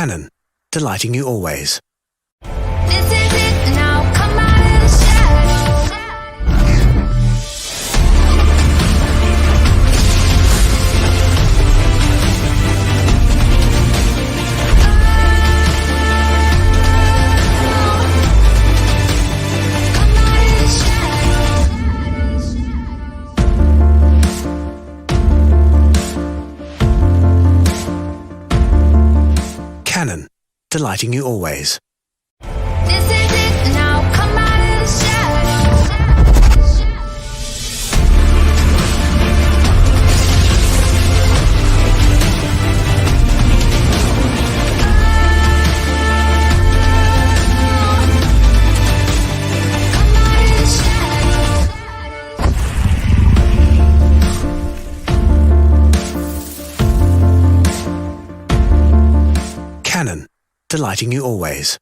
Canon, delighting you always. This is it now, come out of the shadows. Canon, delighting you always. This is it now, come out of the shadows. Canon, delighting you always.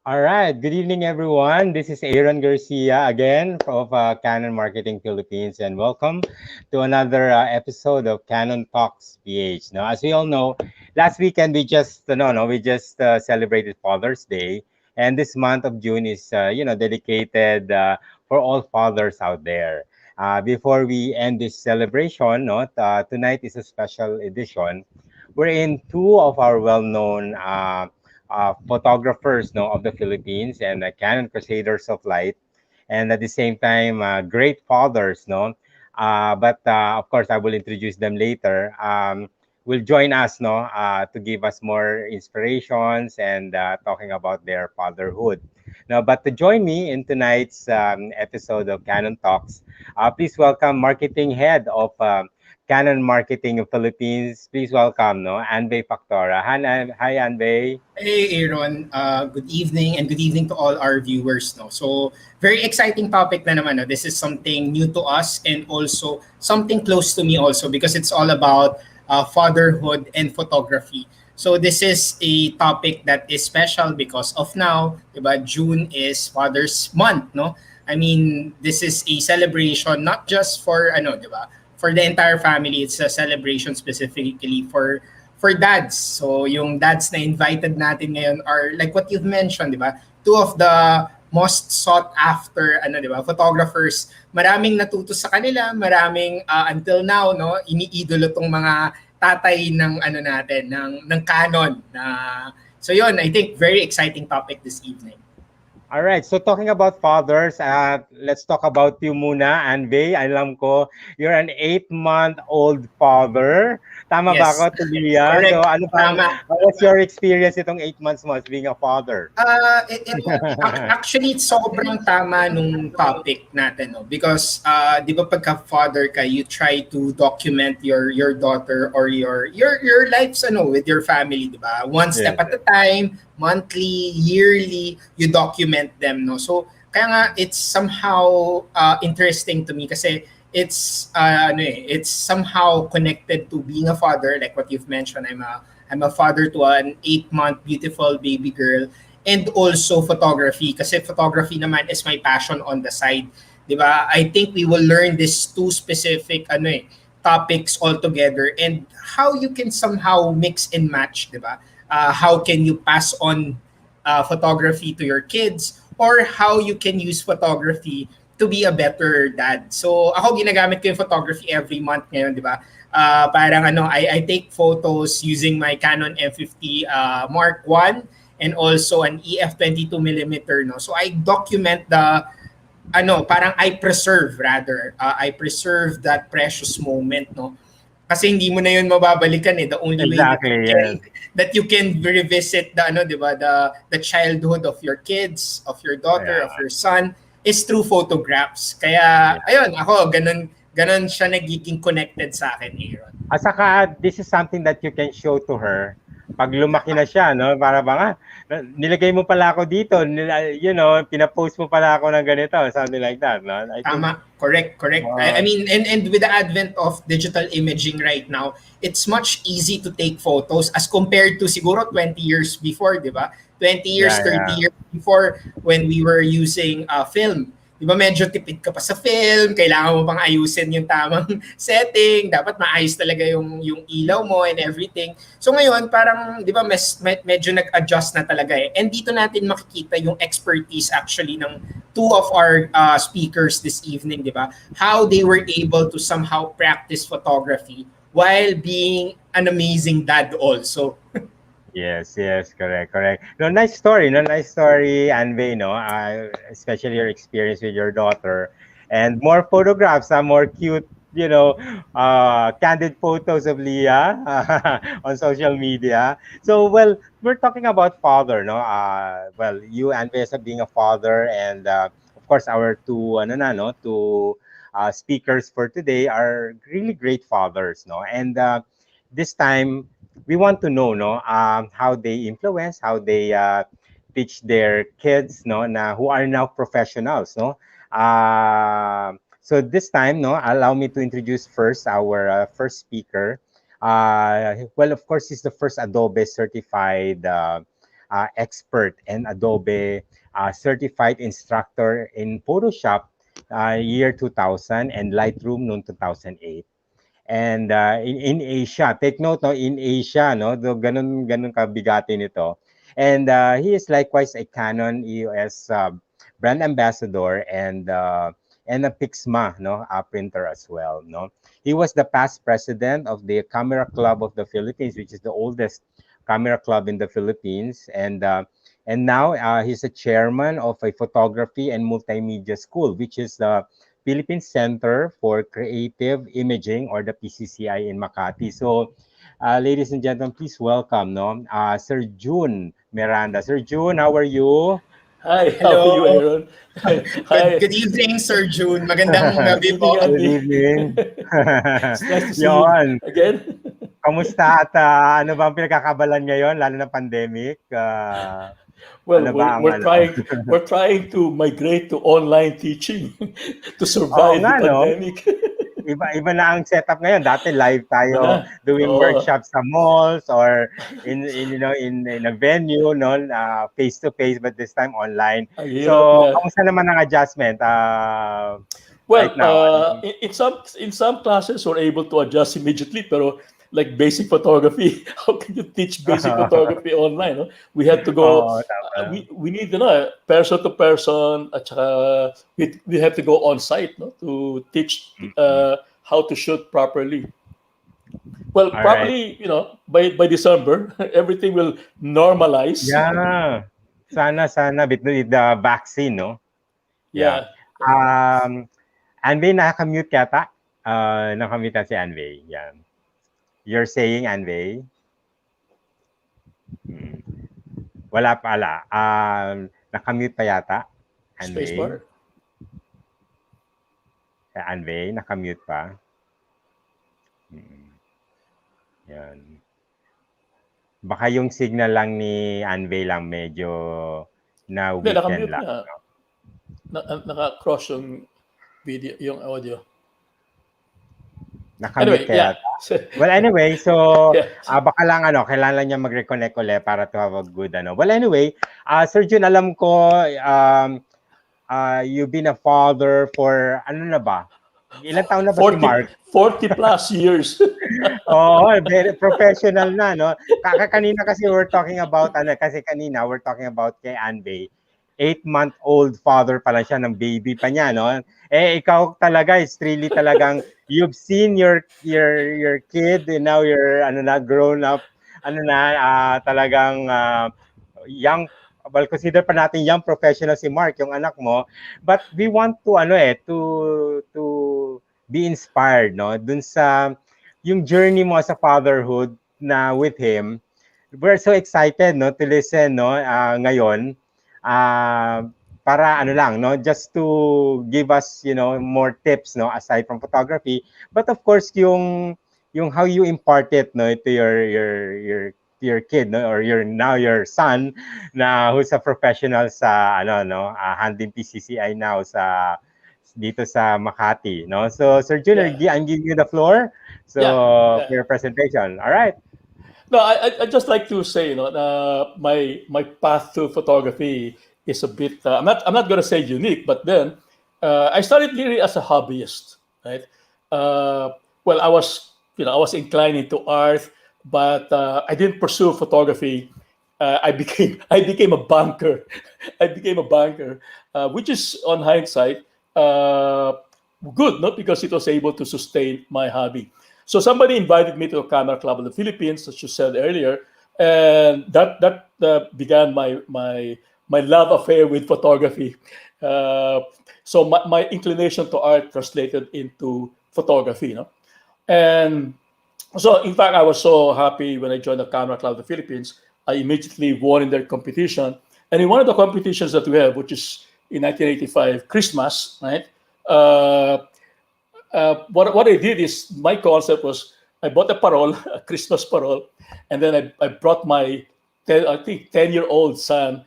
All right. Good evening, everyone. This is Aaron Garcia again of Canon Marketing Philippines, and welcome to another episode of Canon Talks PH. Now, as we all know, last weekend we just we just celebrated Father's Day, and this month of June is dedicated for all fathers out there. Before we end this celebration, tonight is a special edition wherein two of our well-known photographers of the Philippines and Canon Crusaders of Light, and at the same time, great fathers. No, but Of course, I will introduce them later. Will join us, to give us more inspirations and talking about their fatherhood. Now, but to join me in tonight's episode of Canon Talks, please welcome marketing head of Canon Marketing of Philippines. Please welcome, Anbei Factora. Hi, Anbei. Hey Aaron, good evening and good evening to all our viewers. No, so very exciting topic na naman. No? This is something new to us and also something close to me also because it's all about fatherhood and photography. So this is a topic that is special because of now, diba, June is Father's Month, no? I mean, this is a celebration not just for diba, for the entire family. It's a celebration specifically for dads. So yung dads na invited natin ngayon are like what you've mentioned, di ba? Two of the most sought after di ba, photographers. Maraming natuto sa kanila, maraming until now iniidolo tong mga tatay ng natin ng Canon na so yon, I think very exciting topic this evening. All right. So talking about fathers, let's talk about you muna, Anbei. Alam ko, you're an 8-month-old father. Tama ba Yes, ako, Tulia? correct. So ano bang, Tama. what's your experience itong 8 months mo as being a father? Actually, sobrang tama nung topic natin, no? Because, di ba pagka father ka, you try to document your daughter or your lives with your family, di ba? One step Yes. at a time, monthly, yearly, you document them, no? So, kaya nga, it's somehow interesting to me kasi it's somehow connected to being a father, like what you've mentioned. I'm a father to an 8-month beautiful baby girl, and also photography kasi photography naman is my passion on the side, 'di ba? I think we will learn these two specific topics all together and how you can somehow mix and match, 'di ba? How can you pass on photography to your kids or how you can use photography to be a better dad. So ako ginagamit ko yung photography every month ngayon, di ba? Parang I take photos using my Canon M50 Mark 1 and also an EF 22mm, no. So I document the parang I preserve that precious moment, no. Kasi hindi mo na yun mababalikan eh. The only way Exactly, yes. that you can revisit the di ba, the childhood of your kids, of your daughter, Yeah. of your son is through photographs. Kaya ayun, ako ganun siya nagiging connected sa akin, Aaron. At saka, this is something that you can show to her pag lumaki na siya, no? Para bang, nilagay mo pala ako dito, pinapost mo pala ako ng ganito, something like that, no? I think, Tama, correct. I mean, and with the advent of digital imaging right now, it's much easy to take photos as compared to siguro 20 years before, di ba? 20 years, Yeah, 30 yeah. years before when we were using film. Di ba medyo tipid ka pa sa film, kailangan mo pang ayusin yung tamang setting, dapat maayos talaga yung ilaw mo and everything. So ngayon, parang, di ba, medyo nag-adjust na talaga eh. And dito natin makikita yung expertise actually ng two of our speakers this evening, di ba? How they were able to somehow practice photography while being an amazing dad also. Yes, correct. No, nice story, Anvey, especially your experience with your daughter, and more photographs, more cute, candid photos of Leah on social media. So, well, we're talking about father, no? Well, you, Anvey, as being a father, and of course, our two speakers for today are really great fathers, no? And this time we want to know, how they influence, how they teach their kids, who are now professionals, so this time, allow me to introduce first our first speaker. Well, of course, he's the first Adobe certified expert and Adobe certified instructor in Photoshop year 2000 and Lightroom noong 2008. And in Asia, take note, no, in Asia, no, do ganun kabigati nito. And he is likewise a Canon EOS brand ambassador and a Pixma, no, printer as well, no. He was the past president of the Camera Club of the Philippines, which is the oldest camera club in the Philippines, and now he's a chairman of a photography and multimedia school, which is the Philippine Center for Creative Imaging, or the PCCI in Makati. So, ladies and gentlemen, please welcome, no, Sir Jun Miranda. Sir Jun, how are you? Hi, how are you, Hello. Aaron? Good, Hi. good evening, Sir June. Magandang gabi Evening, po. Good Andy. evening. It's nice to see you Yon, again. kamusta at ano ba ang pinagkakabalan ngayon, lalo na pandemic? Well, Ano ba ang we're ano? trying to migrate to online teaching to Oo survive nga, the no? pandemic. Iba na ang setup ngayon. Dati live Iba tayo na. doing Oo. workshops sa malls or in you know in a venue, no, face to face, but this time online. Ang hirap So, nga. kamusta naman ang adjustment right Well, now? in some classes we're able to adjust immediately, pero like basic photography, how can you teach basic photography online? No? We had to go. Oo, tama. We need person to person, at saka we have to go on site, no, to teach how to shoot properly. Well, All right. probably by December everything will normalize. Yeah. Sana with the vaccine, no? Yeah. Yeah. Anvey, naka-mute yata? Naka-mute na si Anvey. Yan. You're saying, Anvey? Wala pala. Naka-mute pa yata? Anvey? Spacebar. Anvey, naka-mute pa? Yan. Baka yung signal lang ni Anvey lang medyo na Hindi, weaken naka-mute lang. na. Naka-cross yung video, yung audio. Nakamute Anyway, yeah. Well, anyway, so Yeah. baka lang kailangan lang niya mag-reconnect ulit para to have a good Well, anyway, Sir Jun, alam ko you've been a father for ano na ba? Ilang taon na ba si Mark? 40 plus years. Oo, very professional na, no? Kanina kasi we're talking about we're talking about kay Anvey. 8-month-old father pala siya, ng baby pa niya, no? Ikaw talaga is really talagang you've seen your kid and now you're grown up, talagang young, well, consider pa natin young professional si Mark, yung anak mo, but we want to to be inspired, no, dun sa yung journey mo sa fatherhood na with him. We're so excited, no, to listen, no, ngayon, para just to give us, more tips, no, aside from photography, but of course yung how you impart it, no, to your kid, no, or your son na who's a professional sa handling PCCI now dito sa Makati, no. So Sir Jun, Yeah. I'm giving you the floor for your presentation. All right. No, I just like to say, my path to photography is a bit. I'm not going to say unique, but then I started really as a hobbyist, right? Well, I was inclined into art, but I didn't pursue photography. I became a banker. I became a banker, which is on hindsight good, not because it was able to sustain my hobby. So somebody invited me to a camera club in the Philippines, as you said earlier, and that began my love affair with photography. So my inclination to art translated into photography, and so in fact I was so happy when I joined the camera club of the Philippines. I immediately won in their competition, and in one of the competitions that we have, which is in 1985 Christmas, right? What I did is, my concept was, I bought a parol, a Christmas parol, and then I brought my 10-year-old son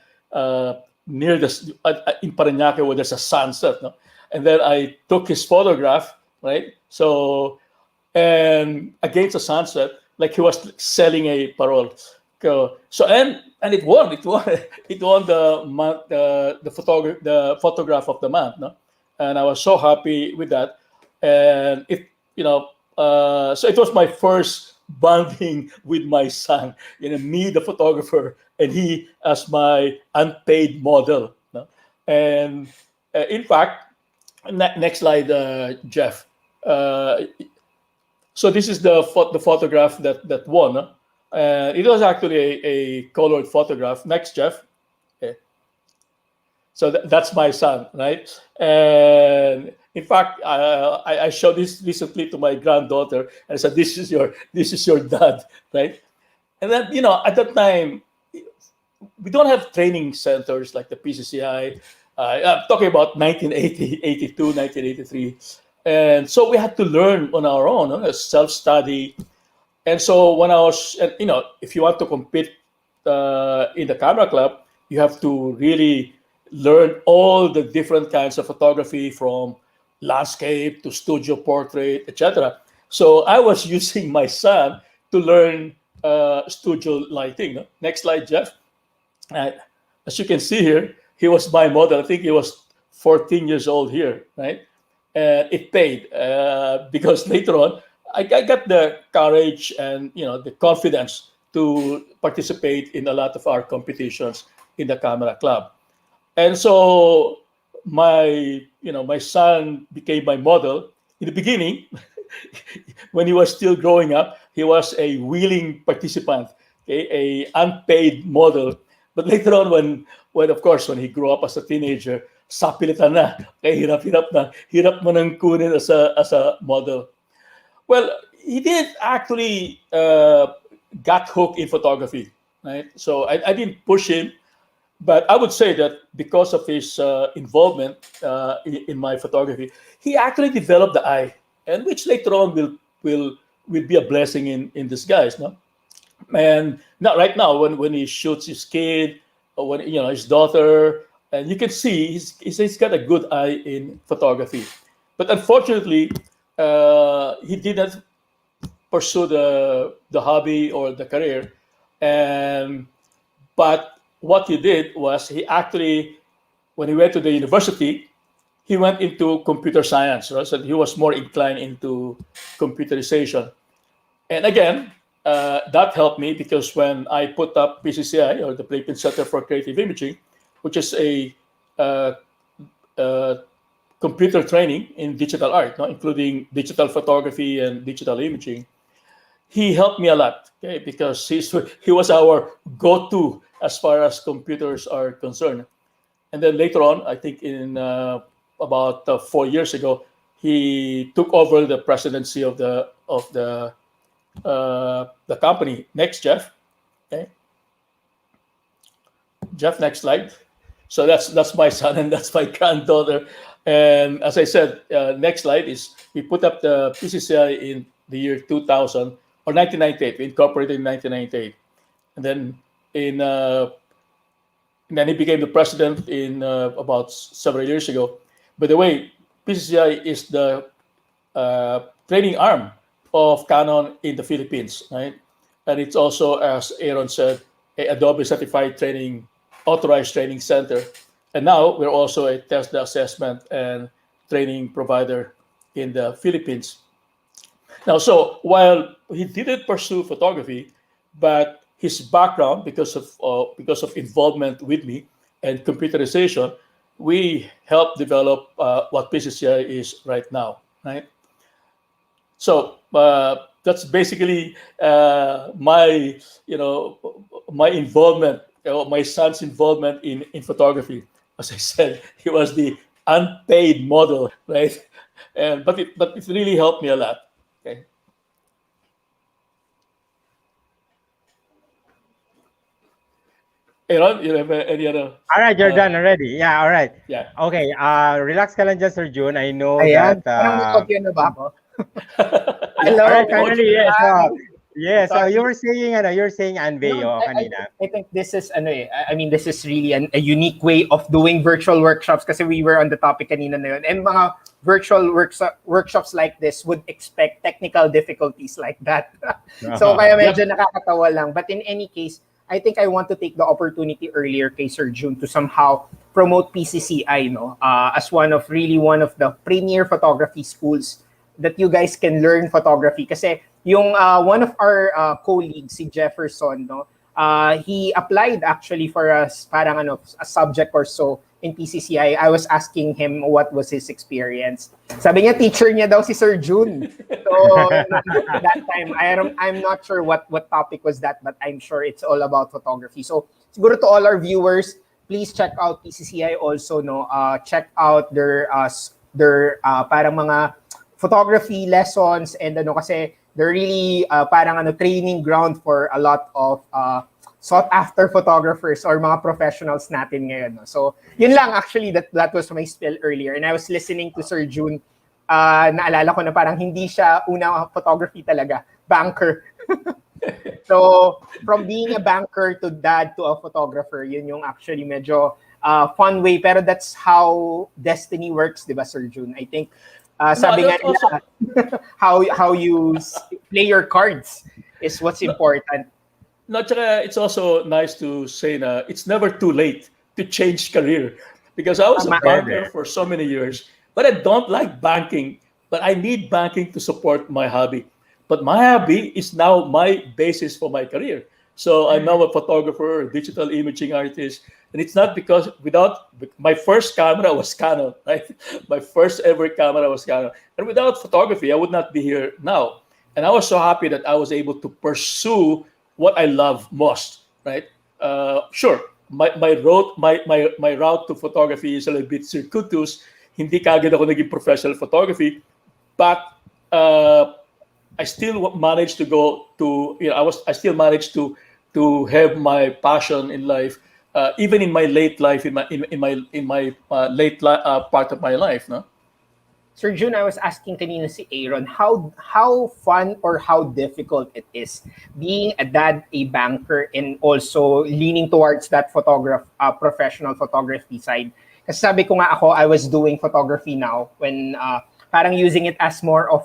near in Parañaque where there's a sunset, no? And then I took his photograph, right? So, and against the sunset, like he was selling a parol. So and it won. It won the photograph of the month. No? And I was so happy with that. And so it was my first bonding with my son. Me, the photographer, and he as my unpaid model. No? And in fact, next slide, Jeff. So this is the photograph that won. No? It was actually a colored photograph. Next, Jeff. Okay. So that's my son, right? And in fact, I showed this recently to my granddaughter, and I said, "This is your dad," right? And then at that time, we don't have training centers like the PCCI. I'm talking about 1980, 82, 1983, and so we had to learn on our own, self-study. And so when I was, if you want to compete in the camera club, you have to really learn all the different kinds of photography, from landscape to studio portrait, etc. So I was using my son to learn studio lighting. No? Next slide, Jeff. As you can see here, he was my model. I think he was 14 years old here, right? And it paid because later on, I got the courage and the confidence to participate in a lot of our competitions in the camera club. And so my son became my model. In the beginning, when he was still growing up, he was a willing participant, okay, a unpaid model. But later on, when of course when he grew up as a teenager, sapilitan na, okay, hirap mo nang kunin as a model. Well, he did actually got hooked in photography, right? So I didn't push him, but I would say that because of his involvement in my photography, he actually developed the eye, and which later on will be a blessing in disguise, no? And not right now when he shoots his kid or when his daughter, and you can see he's got a good eye in photography, but unfortunately, he didn't pursue the hobby or the career, but what he did was he actually, when he went to the university, he went into computer science, right? So he was more inclined into computerization. And again, that helped me because when I put up PCCI, or the Philippine Center for Creative Imaging, which is a computer training in digital art, no? Including digital photography and digital imaging, he helped me a lot, okay? Because he was our go-to as far as computers are concerned. And then later on, I think in about 4 years ago, he took over the presidency of the company. Next, Jeff. Okay. Jeff, next slide. So that's my son and that's my granddaughter. And as I said, next slide is we put up the PCCI in the year 2000 or 1998. We incorporated in 1998, and then then he became the president in about several years ago. By the way, PCCI is the training arm of Canon in the Philippines, right? And it's also, as Aaron said, a Adobe certified training, authorized training center. And now we're also a test assessment and training provider in the Philippines. Now, so while he didn't pursue photography, but his background, because of involvement with me and computerization, we helped develop what PCCI is right now, right? So that's basically my involvement, my son's involvement in photography. As I said, he was the unpaid model, right? But it really helped me a lot. Okay. Aaron, you have any other? All right, you're done already. Yeah, all right. Yeah. Okay, relax ka lang dyan, Sir Jun. I know Ayan, that... parang may kopya na ba ako? Hello. all right, finally, yes. So Sorry. you were saying Anveo No, kanina. I think this is I mean, this is really a unique way of doing virtual workshops kasi we were on the topic kanina na yun. And mga virtual workshops like this would expect technical difficulties like that. So kaya medyo nakakatawa lang. But in any case, I think I want to take the opportunity earlier kay Sir Jun to somehow promote PCCI, no, as one of the premier photography schools that you guys can learn photography. Kasi yung one of our colleagues, si Jefferson, no, he applied actually for parang ano, a subject or so in PCCI. I was asking him what was his experience. Sabi niya, teacher niya daw si Sir Jun. So that time, I'm not sure what topic was that, but I'm sure it's all about photography. So siguro to all our viewers, please check out PCCI also, no. Check out their parang mga photography lessons, and ano, kasi they're really parang ano, training ground for a lot of sought after photographers or mga professionals natin ngayon, no? So yun lang, actually, that was my spiel earlier, and I was listening to Sir Jun. Naalala ko na parang hindi siya unang photography talaga, banker. So from being a banker to dad to a photographer, yun yung actually medyo fun way, pero that's how destiny works, di ba, Sir Jun? I think sabi nga nila, how you play your cards is what's important. No, tsaka it's also nice to say na it's never too late to change career, because I was a banker for so many years, but I don't like banking, but I need banking to support my hobby. But my hobby is now my basis for my career. So I'm now a photographer, a digital imaging artist, and it's not because without my first camera was Canon, right? My first ever camera was Canon, and without photography, I would not be here now. And I was so happy that I was able to pursue what I love most, right? Sure, my route to photography is a little bit circuitous. Hindi kagad ako naging professional photography, but I still managed to go to, I still managed to have my passion in life, even in my late life, in my late part of my life, no? Sir Jun, I was asking kanina si Aaron how fun or how difficult it is being a dad, a banker, and also leaning towards that professional photography side. Kasi sabi ko nga ako, I was doing photography now when parang using it as more of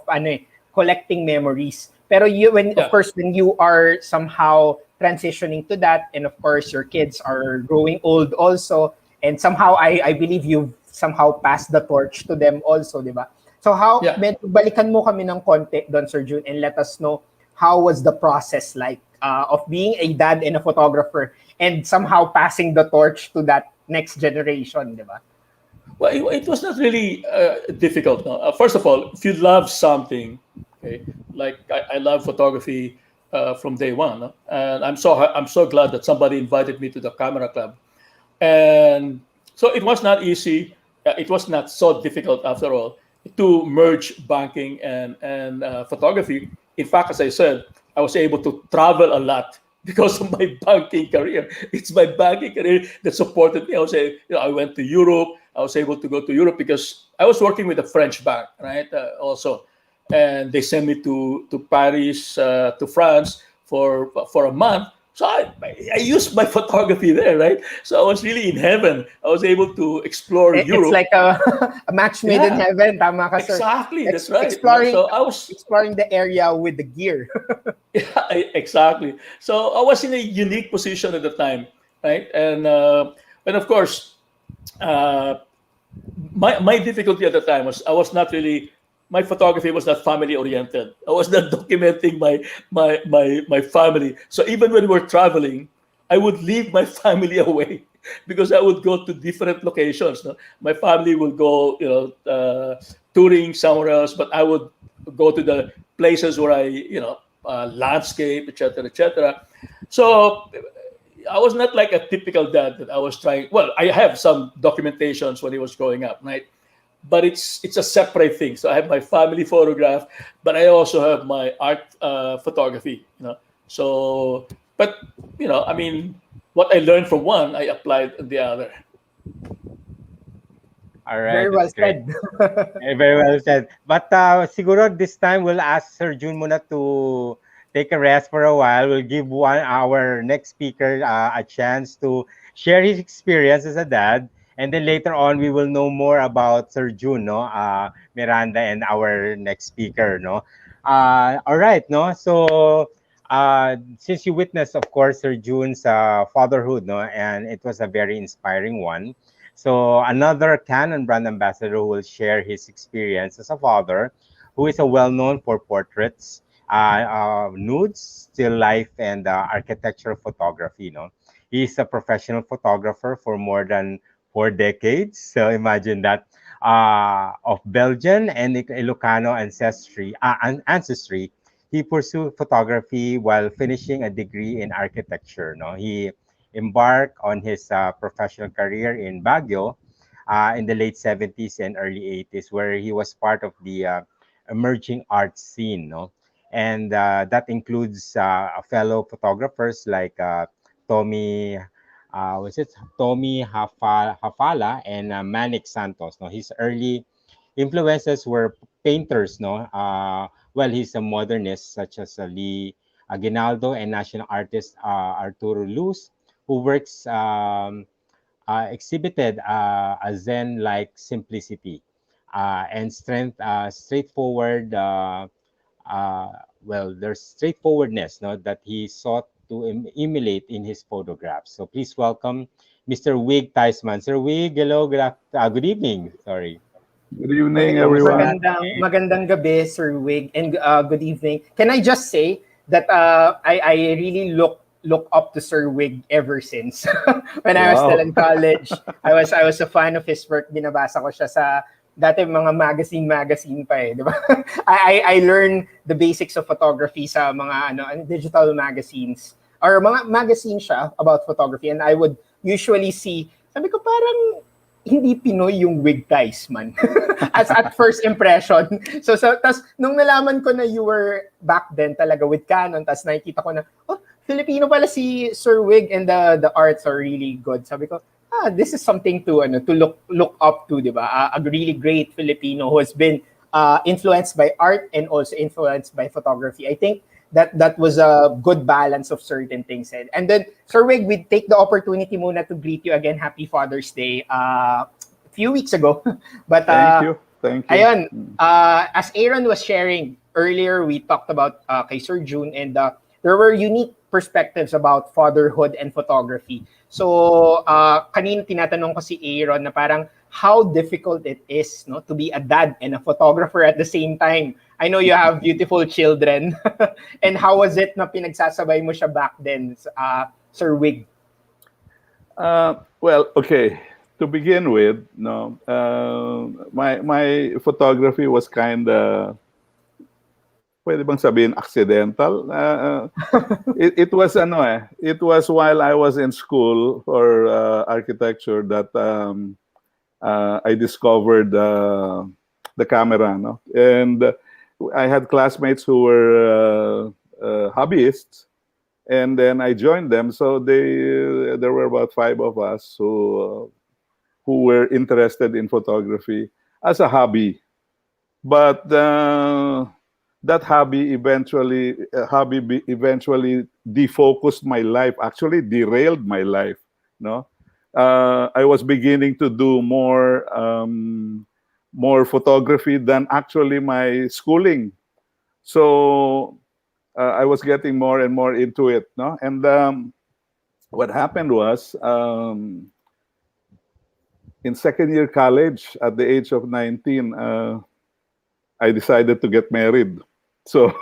collecting memories. Pero of course, when you are somehow transitioning to that, and of course your kids are growing old also, and somehow I believe you've somehow passed the torch to them also, di ba? So balikan mo kami ng konti doon, Sir Jun, and let us know how was the process like of being a dad and a photographer and somehow passing the torch to that next generation, di ba? Well, it was not really difficult. No? First of all, if you love something, okay, like I love photography from day one, no? And I'm so glad that somebody invited me to the camera club, and so it was not easy. It was not so difficult after all to merge banking and photography. In fact, as I said, I was able to travel a lot because of my banking career. It's my banking career that supported me. I went to Europe. I was able to go to Europe because I was working with a French bank, right? Also, and they sent me to Paris, to France for a month. So I used my photography there, right? So I was really in heaven. I was able to explore Europe. It's like a match made in heaven, tama ka, sir. Exactly, that's right. So I was exploring the area with the gear. Yeah, exactly. So I was in a unique position at the time, right? And of course, my difficulty at the time was my photography was not family oriented. I was not documenting my family. So even when we were traveling, I would leave my family away because I would go to different locations. No? My family would go, touring somewhere else, but I would go to the places where I, landscape, etc., etc. So I was not like a typical dad that I was trying. Well, I have some documentations when he was growing up, right? But it's a separate thing. So I have my family photograph, but I also have my art photography. So, but I mean, what I learned from one, I applied in the other. All right. Very well said. Very well said. But siguro this time we'll ask Sir Jun muna to take a rest for a while. We'll give our next speaker a chance to share his experience as a dad. And then later on, we will know more about Sir Jun, no? Miranda and our next speaker, no? All right, no? So since you witnessed, of course, Sir Jun's fatherhood, no, and it was a very inspiring one. So another Canon brand ambassador who will share his experience as a father, who is a well-known for portraits, nudes, still life, and architectural photography. No, he's a professional photographer for more than 4 decades. So imagine that. Of Belgian and Ilocano ancestry, he pursued photography while finishing a degree in architecture. No, he embarked on his professional career in Baguio in the late 70s and early 80s, where he was part of the emerging art scene. No, and that includes fellow photographers like Tommy Hafala and Manik Santos. No, his early influences were painters. No, well, he's a modernist such as Lee Aguinaldo and national artist Arturo Luz, who works exhibited a Zen-like simplicity and strength, straightforward. Uh, well, there's straightforwardness, no, that he sought to emulate in his photographs. So please welcome Mr. Wig Tysmans. Sir Wig, hello, good evening. Sorry. Good evening, Kumusta? everyone. Magandang gabi, Sir Wig, and good evening. Can I just say that I really look up to Sir Wig ever since. When I was Wow. still in college, I was a fan of his work. Binabasa ko siya sa dati mga magazine pa eh, di ba? I learned the basics of photography sa mga digital magazines or mga magazine siya about photography, and I would usually see, sabi ko parang hindi Pinoy yung Wig Tysman as at first impression. So tas nung nalaman ko na you were back then talaga with Canon, tas nakikita ko na Filipino pala si Sir Wig, and the arts are really good. Sabi ko, this is something to look up to, 'di ba? A really great Filipino who has been influenced by art and also influenced by photography. I think that was a good balance of certain things. And then, Sir Wig, we take the opportunity muna to greet you again. Happy Father's Day a few weeks ago. But Thank you. ayun, as Aaron was sharing earlier, we talked about kay Sir Jun, and there were unique perspectives about fatherhood and photography. So, kanina tinatanong ko si Aaron na parang how difficult it is, no, to be a dad and a photographer at the same time. I know you have beautiful children. And how was it na pinagsasabay mo siya back then, Sir Wig? Well, okay. To begin with, no, my photography was kind of, pwede bang sabihin, accidental. It was it was while I was in school for architecture that I discovered the camera, no, and I had classmates who were hobbyists, and then I joined them. So there were about 5 of us who were interested in photography as a hobby. But that hobby eventually defocused my life. Actually, derailed my life. No, I was beginning to do more photography than actually my schooling. So I was getting more and more into it. No, and what happened was in second year college, at the age of 19, I decided to get married. So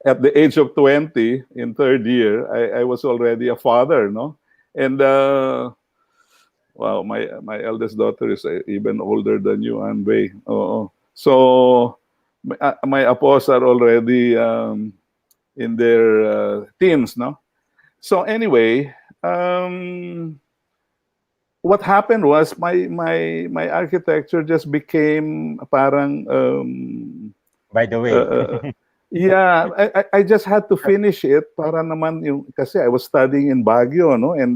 at the age of 20, in third year, I was already a father. No, and wow, my eldest daughter is even older than you, Anbei. So my apos are already in their teens, no? So anyway, what happened was my architecture just became parang By the way, yeah, I just had to finish it para naman yung, kasi I was studying in Baguio, no, and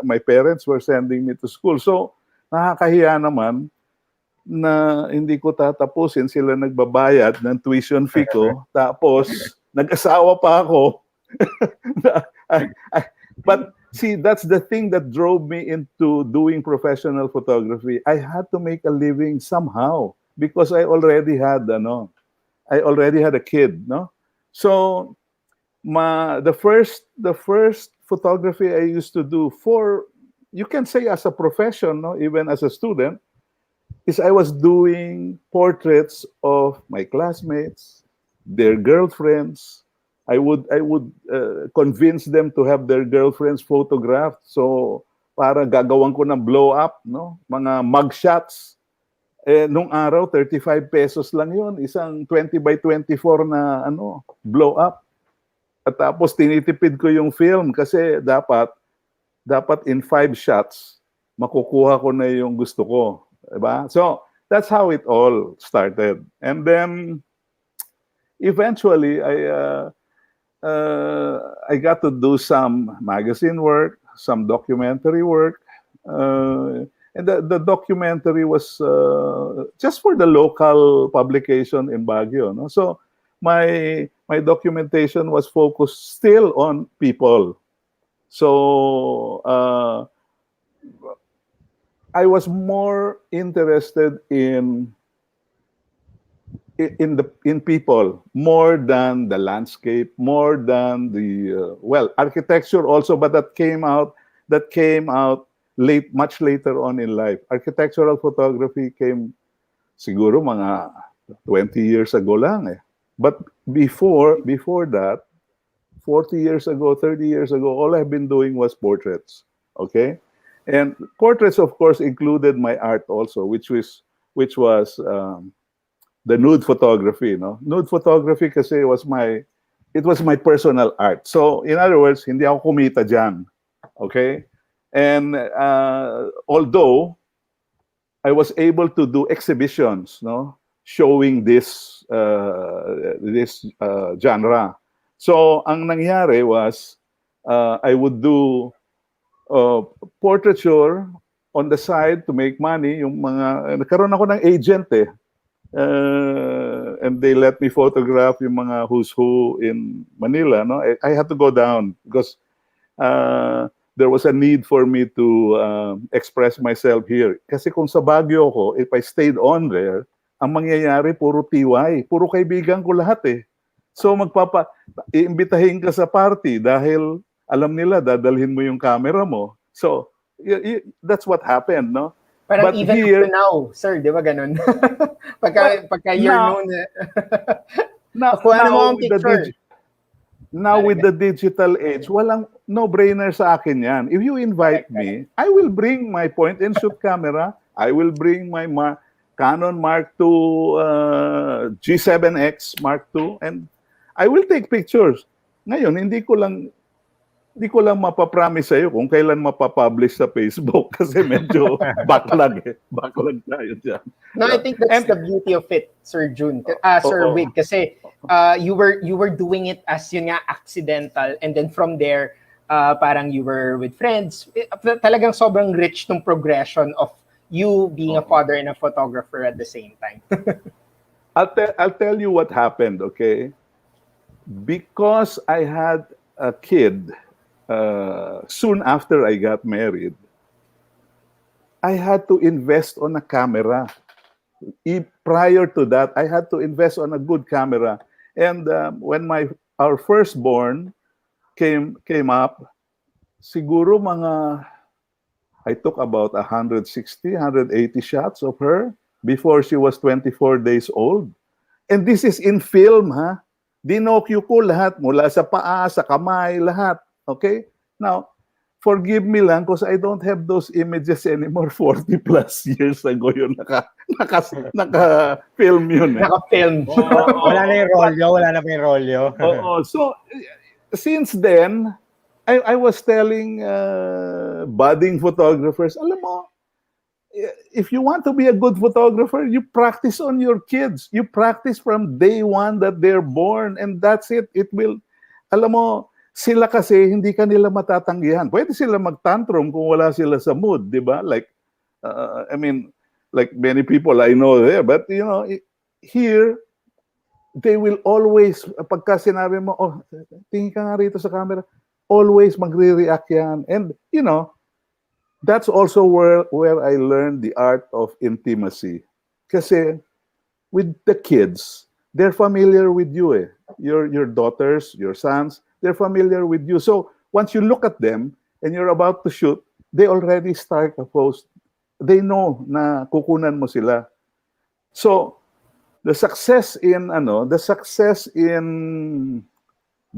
my parents were sending me to school. So nakakahiya naman na hindi ko tatapusin, sila nagbabayad ng tuition fee ko, tapos nag-asawa pa ako. But see, that's the thing that drove me into doing professional photography. I had to make a living somehow because I already had a kid, no? So the first photography I used to do for, you can say, as a profession, no, even as a student, is I was doing portraits of my classmates, their girlfriends. I would convince them to have their girlfriends photographed. So para gagawan ko ng blow up, no? Mga mugshots. Nung araw 35 pesos lang 'yon, isang 20 by 24 na blow up. At tapos tinitipid ko yung film kasi dapat in 5 shots makukuha ko na yung gusto ko, diba? So that's how it all started. And then eventually I got to do some magazine work, some documentary work. And the documentary was just for the local publication in Baguio. No? So my documentation was focused still on people. So I was more interested in people more than the landscape, more than the architecture also, but that came out much later on in life. Architectural photography came siguro mga 20 years ago lang eh. But before that, 40 years ago, 30 years ago, all I've been doing was portraits. Okay? And portraits, of course, included my art also, which was the nude photography. No? Nude photography kasi it was my personal art. So, in other words, hindi ako kumita dyan. Okay? And although I was able to do exhibitions, no, showing this genre. So ang nangyari was I would do portraiture on the side to make money. Yung nagkaroon ako ng agent eh. And they let me photograph yung mga who's who in Manila. No, I had to go down because there was a need for me to express myself here. Kasi kung sa Baguio ko, if I stayed on there, ang mangyayari puro TY, puro kaibigan ko lahat eh. So iimbitahin ka sa party dahil alam nila dadalhin mo yung camera mo. So that's what happened, no? Parang But even here, up to now, sir, di ba ganun? pagka you're known, kuha mo ang picture. Now with the digital age, walang no-brainer sa akin yan. If you invite me, I will bring my point-and-shoot camera. I will bring my Canon Mark II G7X Mark II, and I will take pictures. Ngayon, hindi ko lang mapapromise sa'yo kung kailan mapapublish sa Facebook kasi medyo backlog eh. Backlog tayo dyan. No, I think that's the beauty of it, Sir Jun. Sir Wig, kasi you were doing it as yun nga accidental, and then from there parang you were with friends. Talagang sobrang rich tong progression of you being a father and a photographer at the same time. I'll tell you what happened, okay? Because I had a kid soon after I got married, I had to invest on a camera. Prior to that, I had to invest on a good camera. And when our firstborn came up, siguro I took about 160, 180 shots of her before she was 24 days old. And this is in film, ha? Dinokyo ko lahat, mula sa paa, sa kamay, lahat. Okay? Now, forgive me lang because I don't have those images anymore. 40 plus years ago yun. Naka-film yun. Eh. Naka-film. Wala na yung rolyo. So, since then, I was telling budding photographers, alam mo, if you want to be a good photographer, you practice on your kids. You practice from day one that they're born, and that's it. It will, alam mo, sila kasi hindi kanila matatanggihan. Pwede sila mag-tantrum kung wala sila sa mood, di ba? Like, I mean, like many people I know there, but you know, here, they will always, pagka sinabi mo, oh, tingin ka nga rito sa camera, always magre-react yan. And, you know, that's also where I learned the art of intimacy. Kasi with the kids, they're familiar with you eh. Your daughters, your sons, They're familiar with you. So once you look at them and you're about to shoot, they already start a post. They know na kukunan mo sila. So the success in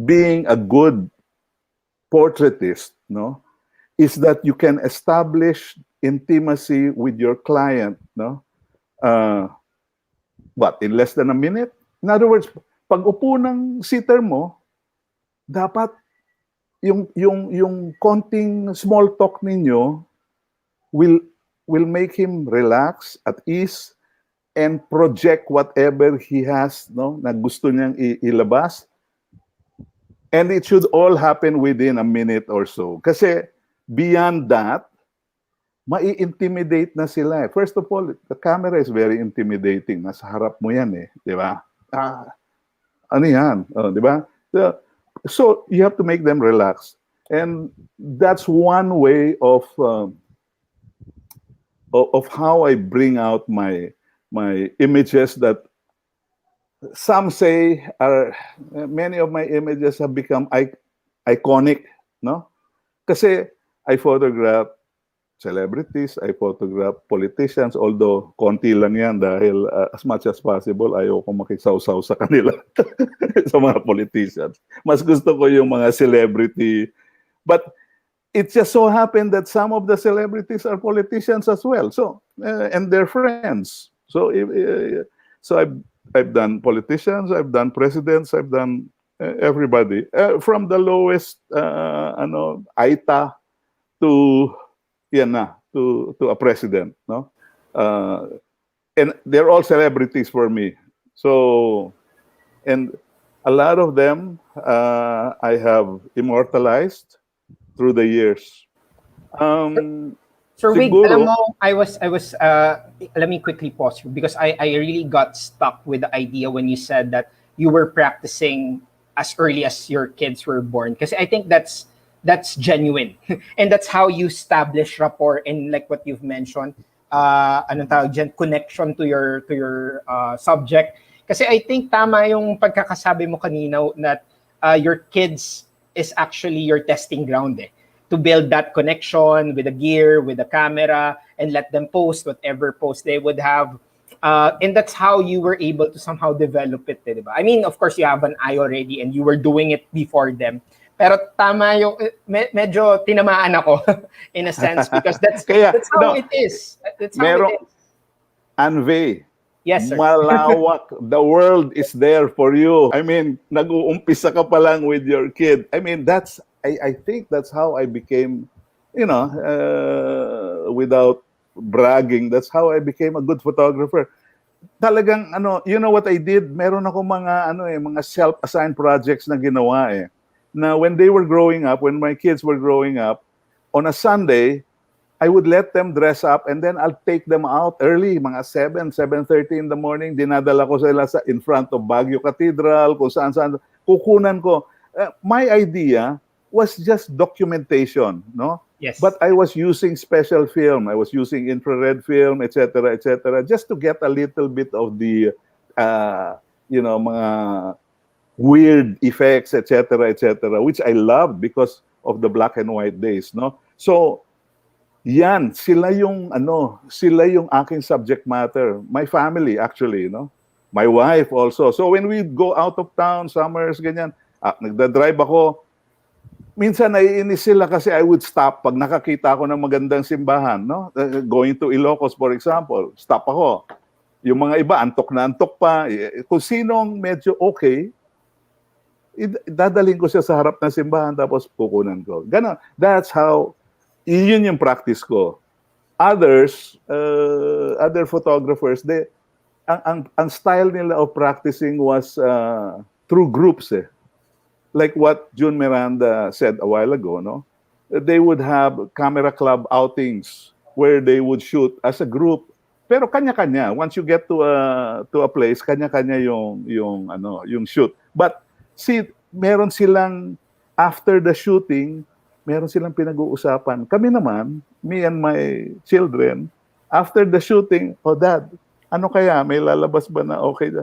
being a good portraitist, no, is that you can establish intimacy with your client, no? In less than a minute? In other words, pag upo ng sitter mo, dapat yung konting small talk ninyo will make him relax, at ease, and project whatever he has, no, na gusto niyang ilabas. And it should all happen within a minute or so. Kasi beyond that, mai-intimidate na sila. First of all, the camera is very intimidating. Nasa harap mo yan eh. Di ba? Ano yan? Di ba? So you have to make them relax. And that's one way of how I bring out my images that some say many of my images have become iconic, no? Kasi I photograph celebrities, I photograph politicians, although konti lang yan dahil as much as possible ayoko makisawsaw sa kanila sa mga politicians. Mas gusto ko yung mga celebrity. But it just so happened that some of the celebrities are politicians as well. So and they're friends. So I've done politicians, I've done presidents, I've done everybody from the lowest Aita to a president, no? And they're all celebrities for me. So, and a lot of them I have immortalized through the years. Sir Wig, Siguro- alam mo, let me quickly pause you because I really got stuck with the idea when you said that you were practicing as early as your kids were born. Because I think that's genuine. And that's how you establish rapport and like what you've mentioned, anong tawag dyan, connection to your subject. Kasi I think tama yung pagkakasabi mo kanina that your kids is actually your testing ground to build that connection with the gear, with the camera, and let them post whatever post they would have. And that's how you were able to somehow develop it, diba? I mean, of course, you have an eye already and you were doing it before them. Pero tama yung, medyo tinamaan ako in a sense because that's how it is. That's how it is. Anve, Yes, sir. malawak. The world is there for you. I mean, nag-uumpisa ka pa lang with your kid. I mean, I think that's how I became, without bragging, that's how I became a good photographer. Talagang, you know what I did? Meron ako mga self-assigned projects na ginawa eh. Now, when they were growing up, when my kids were growing up, on a Sunday, I would let them dress up and then I'll take them out early, mga 7:30 in the morning. Dinadala ko sila in front of Baguio Cathedral, kung saan-saan. Kukunan ko. My idea was just documentation, no? Yes. But I was using special film. I was using infrared film, etc., just to get a little bit of the, mga weird effects, etc., which I loved because of the black and white days, no? So, yan, sila yung aking subject matter. My family, actually, no? My wife also. So when we go out of town, summers, ganyan, nagda-drive ako, minsan naiinis sila kasi I would stop pag nakakita ako ng magandang simbahan, no? Going to Ilocos, for example, stop ako. Yung mga iba, antok na antok pa. Kung sinong medyo okay, dadalhin ko siya sa harap ng simbahan tapos kukunan ko. Ganon. That's how, yun yung practice ko. Others, other photographers, ang style nila of practicing was through groups eh. Like what Jun Miranda said a while ago, no? They would have camera club outings where they would shoot as a group. Pero kanya-kanya. Once you get to a place, kanya-kanya yung shoot. But see, meron silang after the shooting, meron silang pinag-uusapan. Kami naman, me and my children, after the shooting, Dad, ano kaya? May lalabas ba na okay?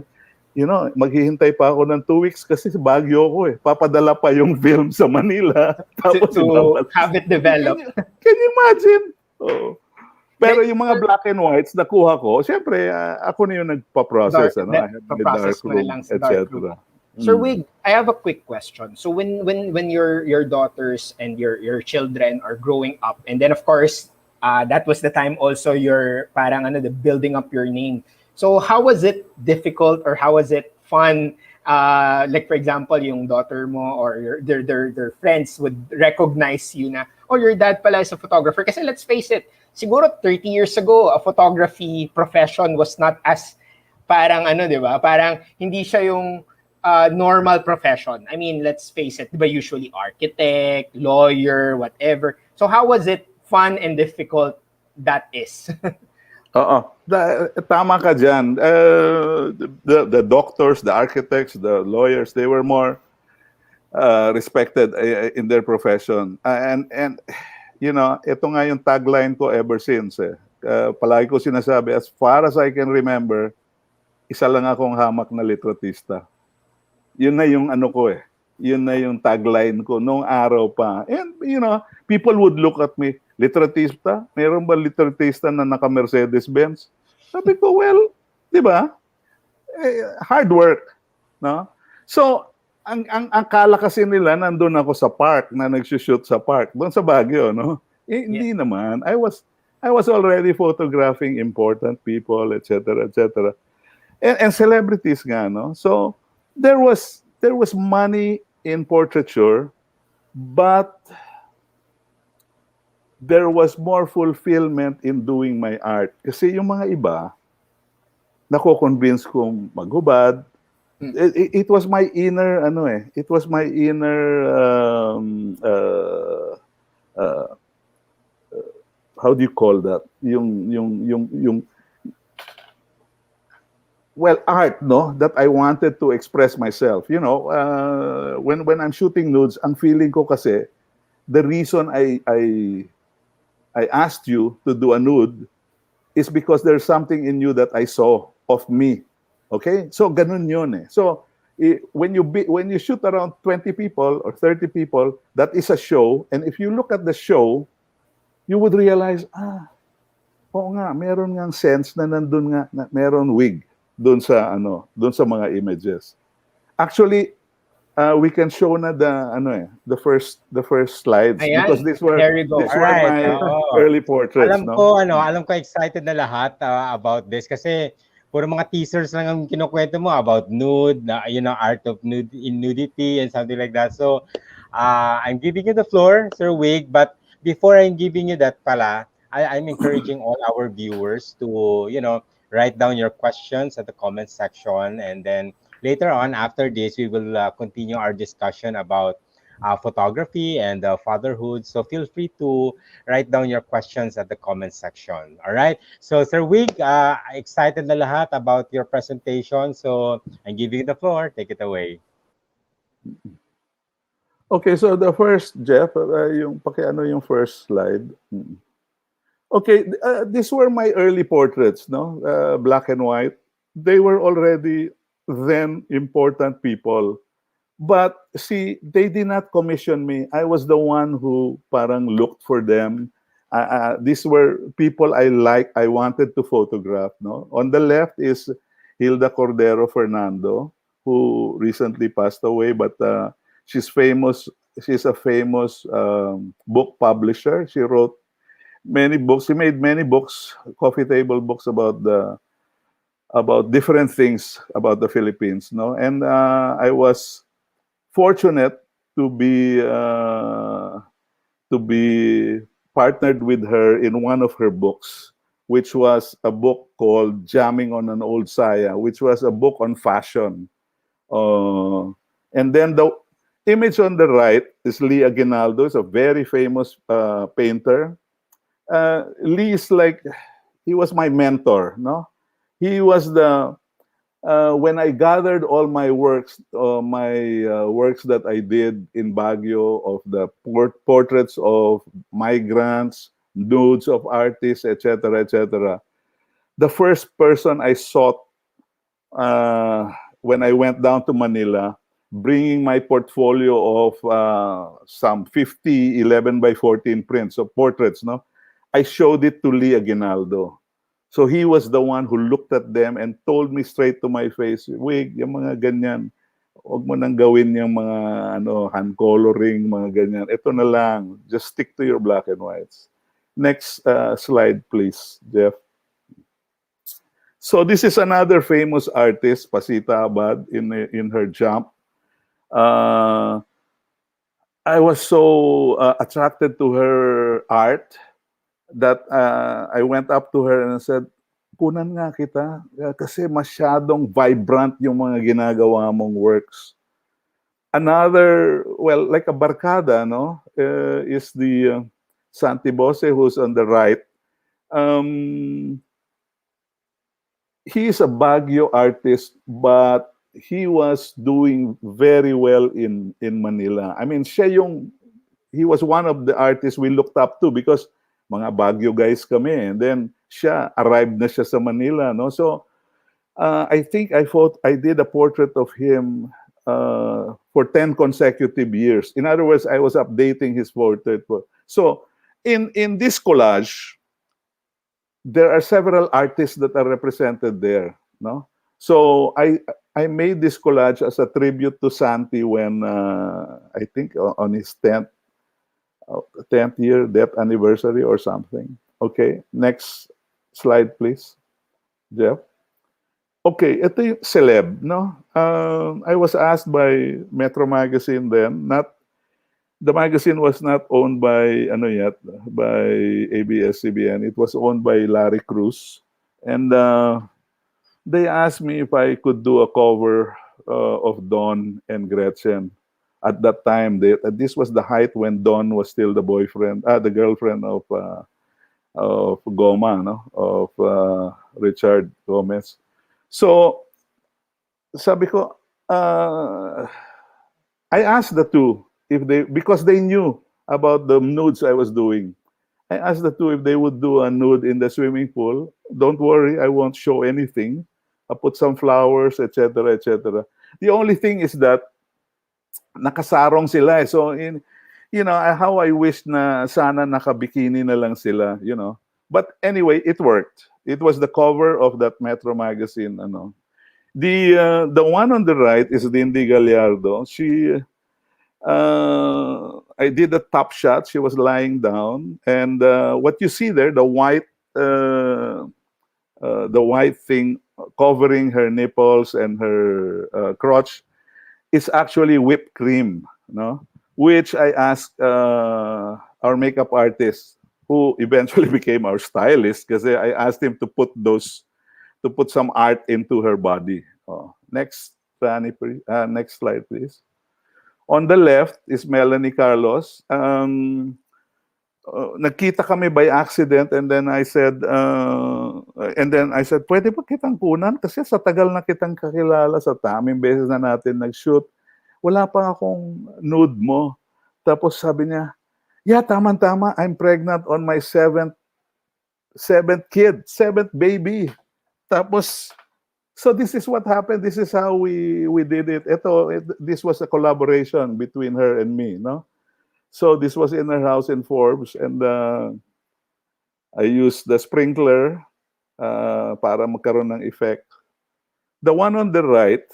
maghihintay pa ako ng 2 weeks kasi sa Baguio ako eh. Papadala pa yung film sa Manila. Tapos to have it develop. Can you imagine? Oo. Pero yung mga black and whites nakuha ko, syempre, ako na yung nagpa-process. I have my process mo na dark room, lang sa dark room. etc. Sir Wig, I have a quick question. So when your daughters and your children are growing up, and then of course, that was the time also you're parang the building up your name. So how was it difficult or how was it fun? Like for example, yung daughter mo or their friends would recognize you na, oh, your dad pala is a photographer. Kasi let's face it, siguro 30 years ago, a photography profession was not as parang di ba? Parang hindi siya yung normal profession. I mean, let's face it, di ba, usually architect, lawyer, whatever. So how was it fun and difficult that is? Oo. Tama ka dyan. The doctors, the architects, the lawyers, they were more respected in their profession. And ito nga yung tagline ko ever since. Palagi ko sinasabi, as far as I can remember, isa lang akong hamak na litratista. Yun na yung ko eh. Yun na yung tagline ko nung araw pa. And, people would look at me, litratista? Meron ba litratista na naka-Mercedes-Benz? Sabi ko, well, di ba? Hard work. No? So, ang kala kasi nila, nandun ako sa park, na nagsushoot sa park, doon sa Baguio, no? Hindi naman. I was already photographing important people, etc., etc. And celebrities nga, no? So, there was money in portraiture, but there was more fulfillment in doing my art. Kasi yung mga iba, nako-convince kong maghubad. It was my inner, it was my inner, how do you call that? Well, art, no, that I wanted to express myself. When I'm shooting nudes, ang feeling ko kasi, the reason I asked you to do a nude is because there's something in you that I saw of me. Okay? So ganun yun eh. So when you shoot around 20 people or 30 people, that is a show, and if you look at the show, you would realize, oo nga, meron ngang sense na nandun nga, na meron wig doon sa mga images. Actually, we can show na the first slides. Ayan. Because these were Alright, my early portraits. Alam ko excited na lahat about this kasi puro mga teasers lang ang kinukwento mo about nude, art of nudity and something like that. So, I'm giving you the floor, Sir Wig, but before I'm giving you that pala, I'm encouraging all our viewers to, write down your questions at the comment section, and then later on, after this, we will continue our discussion about photography and fatherhood. So feel free to write down your questions at the comment section. All right. So Sir Wig, excited na lahat about your presentation. So I'm giving you the floor. Take it away. Okay, so the first, Jeff, yung first slide. Okay, these were my early portraits, no? Black and white. They were already then important people. But see, they did not commission me. I was the one who parang looked for them. These were people I wanted to photograph, no? On the left is Hilda Cordero Fernando, who recently passed away, but she's famous. She's a famous book publisher. She wrote many books. She made many books, coffee table books about different things about the Philippines, no? And I was fortunate to be partnered with her in one of her books, which was a book called Jamming on an Old Saya, which was a book on fashion. And then the image on the right is Lee Aguinaldo. Is a very famous painter. Lee is he was my mentor, no? He was when I gathered all my works that I did in Baguio, of the portraits of migrants, nudes of artists, etc., etc. The first person I sought when I went down to Manila, bringing my portfolio of some 50 11 by 14 prints of portraits, no, I showed it to Lee Aguinaldo. So he was the one who looked at them and told me straight to my face, Wig, yung mga ganyan, huwag mo nang gawin yung mga hand coloring, mga ganyan. Ito na lang, just stick to your black and whites. Next slide, please, Jeff. So this is another famous artist, Pasita Abad, in her Jump. I was so attracted to her art that I went up to her and said, kunan nga kita kasi masyadong vibrant yung mga ginagawa mong works. Another, well, like a barkada, no, is the Santi Bose, who's on the right. He is a Baguio artist, but he was doing very well in Manila. I mean, he was one of the artists we looked up to because mga Baguio guys kami. And then siya, arrived na siya sa Manila, no? So, I think I did a portrait of him for 10 consecutive years. In other words, I was updating his portrait. So, in this collage, there are several artists that are represented there, no? So, I made this collage as a tribute to Santi when, I think, on his 10th year death anniversary or something. Okay, next slide, please, Jeff. Okay, ito yung celeb, no? I was asked by Metro Magazine then, the magazine was not owned by by ABS-CBN. It was owned by Larry Cruz, and they asked me if I could do a cover of Don and Gretchen. At that time, this was the height when Don was still the girlfriend of Goma, no? Of Richard Gomez. So, sabi ko, I asked the two because they knew about the nudes I was doing. I asked the two if they would do a nude in the swimming pool. Don't worry, I won't show anything. I'll put some flowers, etc., etc. The only thing is that nakasarong sila. So, how I wish na sana nakabikini na lang sila, But anyway, it worked. It was the cover of that Metro magazine, The one on the right is Dindy Gallardo. I did a top shot. She was lying down, and what you see there, the white thing covering her nipples and her crotch, is actually whipped cream, no? Which I asked our makeup artist, who eventually became our stylist, because I asked him to put some art into her body. Next, Fanny, next slide, please. On the left is Melanie Carlos. Nagkita kami by accident, and then I said, pwede ba kitang kunan? Kasi sa tagal na kitang kakilala, sa taming beses na natin nag-shoot, wala pa akong nude mo. Tapos sabi niya, yeah, tama-tama, I'm pregnant on my seventh baby. Tapos, so this is what happened. This is how we did it. This was a collaboration between her and me, no? So this was in her house in Forbes, and I used the sprinkler para magkaroon ng effect. The one on the right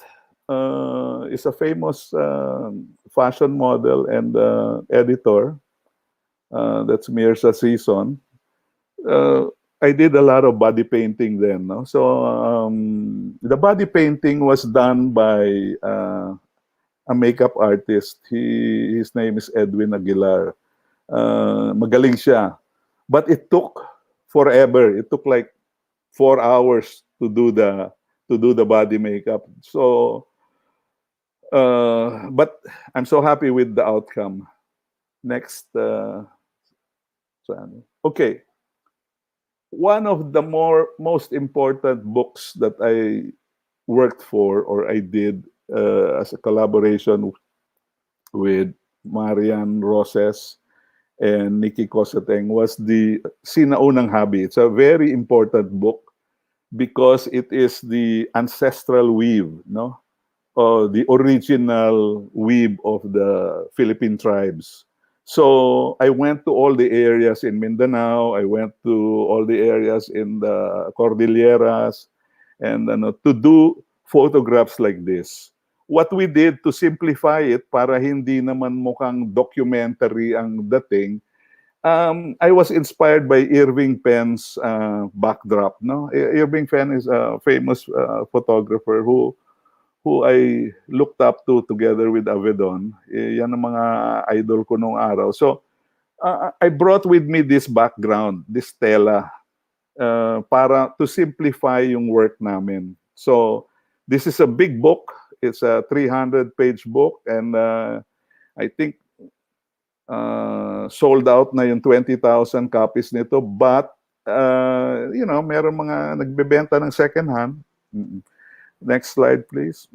is a famous fashion model and editor. That's Mirza Season. I did a lot of body painting then, no? So the body painting was done by a makeup artist. His name is Edwin Aguilar. Magaling siya. But it took forever. It took like 4 hours to do the body makeup. So, but I'm so happy with the outcome. Next. Okay. One of the most important books that I worked for, or I did as a collaboration with Marian Roses and Nikki Coseteng, was the Sinaunang Habi. It's a very important book because it is the ancestral weave, no? the original weeb of the Philippine tribes. So I went to all the areas in Mindanao. I went to all the areas in the Cordilleras, and to do photographs like this. What we did to simplify it para hindi naman mukhang documentary ang dating, I was inspired by Irving Penn's backdrop. No, Irving Penn is a famous photographer who I looked up to together with Avedon. Yan ang mga idol ko nung araw. So I brought with me this background, this tela, para to simplify yung work namin. So this is a big book. It's a 300-page book, and I think sold out na yung 20,000 copies nito. But, meron mga nagbebenta ng second hand. Next slide, please.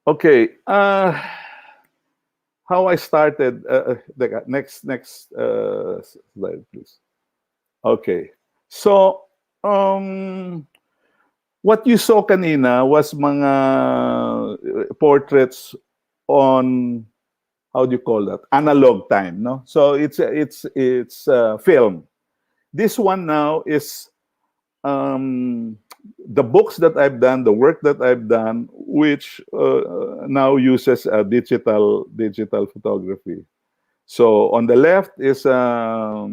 Okay. How I started. Next slide, please. Okay. So, what you saw kanina was mga portraits on, how do you call that? Analog time, no? So it's film. This one now is the books that I've done, the work that I've done, which now uses digital photography. So on the left is a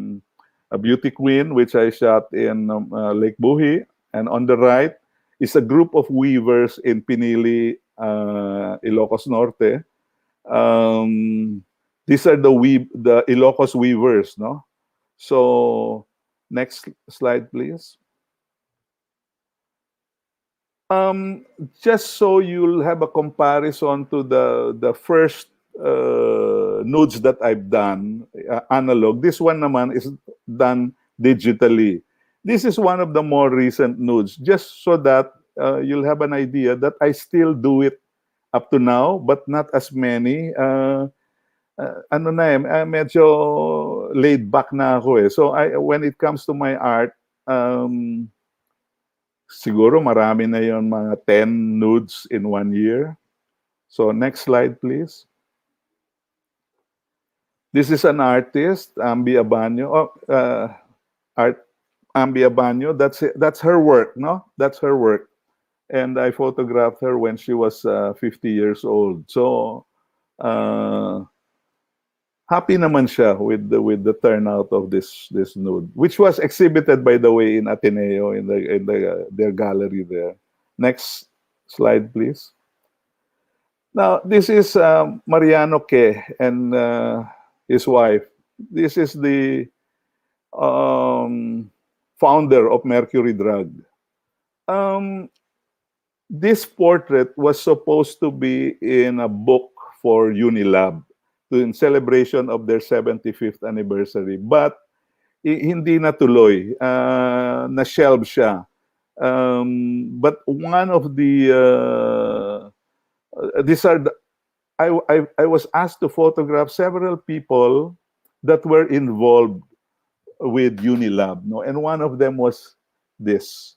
beauty queen, which I shot in Lake Buhi, and on the right is a group of weavers in Pinili, Ilocos Norte. These are the Ilocos weavers, no? So next slide, please. Just so you'll have a comparison to the first nudes that I've done, analog. This one naman is done digitally. This is one of the more recent nudes, just so that you'll have an idea that I still do it up to now, but not as many. Medyo laid back na ako eh. So when it comes to my art, siguro marami na yon, mga 10 nudes in 1 year. So next slide, please. This is an artist, Ambi Abanyo. Ambi Abanyo, that's her work, no? That's her work. And I photographed her when she was 50 years old. So happy naman siya with the turnout of this nude, which was exhibited, by the way, in Ateneo in their gallery there. Next slide, please. Now this is Mariano Ke and his wife. This is the founder of Mercury Drug. This portrait was supposed to be in a book for Unilab in celebration of their 75th anniversary, but hindi natuloy. Na-shelve siya. But one of the I was asked to photograph several people that were involved with Unilab, no? And one of them was this,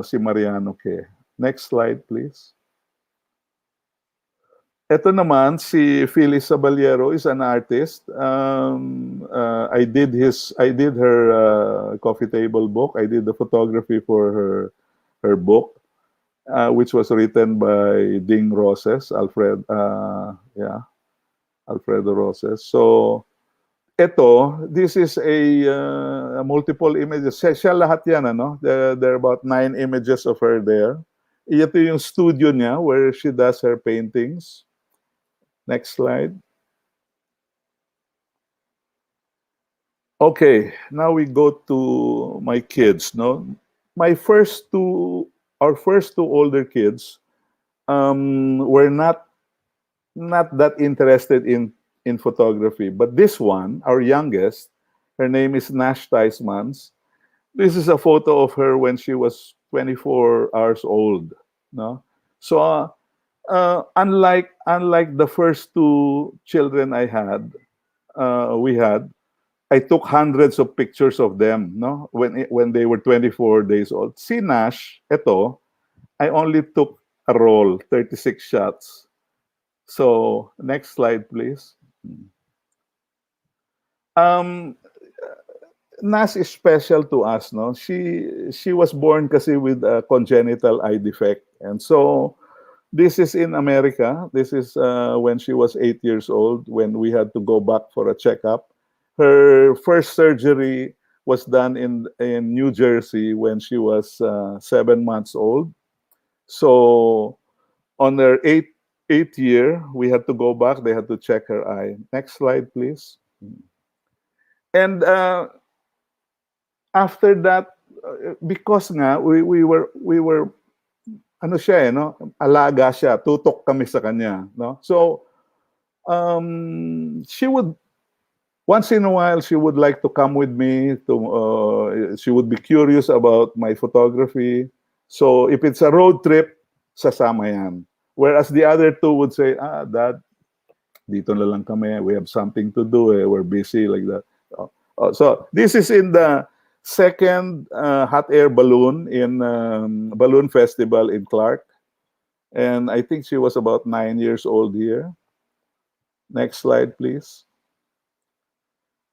si Mariano Ke. Next slide, please. Ito naman, si Phyllis Sabaliero is an artist. I did her coffee table book. I did the photography for her book, which was written by Ding Roses, Alfredo Roses. So, this is a multiple images. Siya lahat yan, ano? There are about 9 images of her there. Ito yung studio niya where she does her paintings. Next slide. Okay, now we go to my kids. No, our first two older kids were not that interested in photography, but this one, our youngest, her name is Nash Tysmans. This is a photo of her when she was 24 hours old. No, so unlike the first two children I had, I took hundreds of pictures of them, no, when they were 24 days old. Si Nash, I only took a roll, 36 shots. So next slide, please. Nas is special to us, no? She was born kasi with a congenital eye defect, and so this is in America. This is when she was 8 years old, when we had to go back for a checkup. Her first surgery was done in New Jersey when she was 7 months old. So on her eighth year, we had to go back. They had to check her eye. Next slide, please. And after that, because nga we were ano siya no, alaga siya, tutok kami sa kanya, no. So she would once in a while she would like to come with me to she would be curious about my photography. So if it's a road trip, sasama yan. Whereas the other two would say, Dad, dito na lang kami, we have something to do, we're busy, like that. So this is in the second hot air balloon in balloon festival in Clark, and I think she was about 9 years old here. Next slide, please.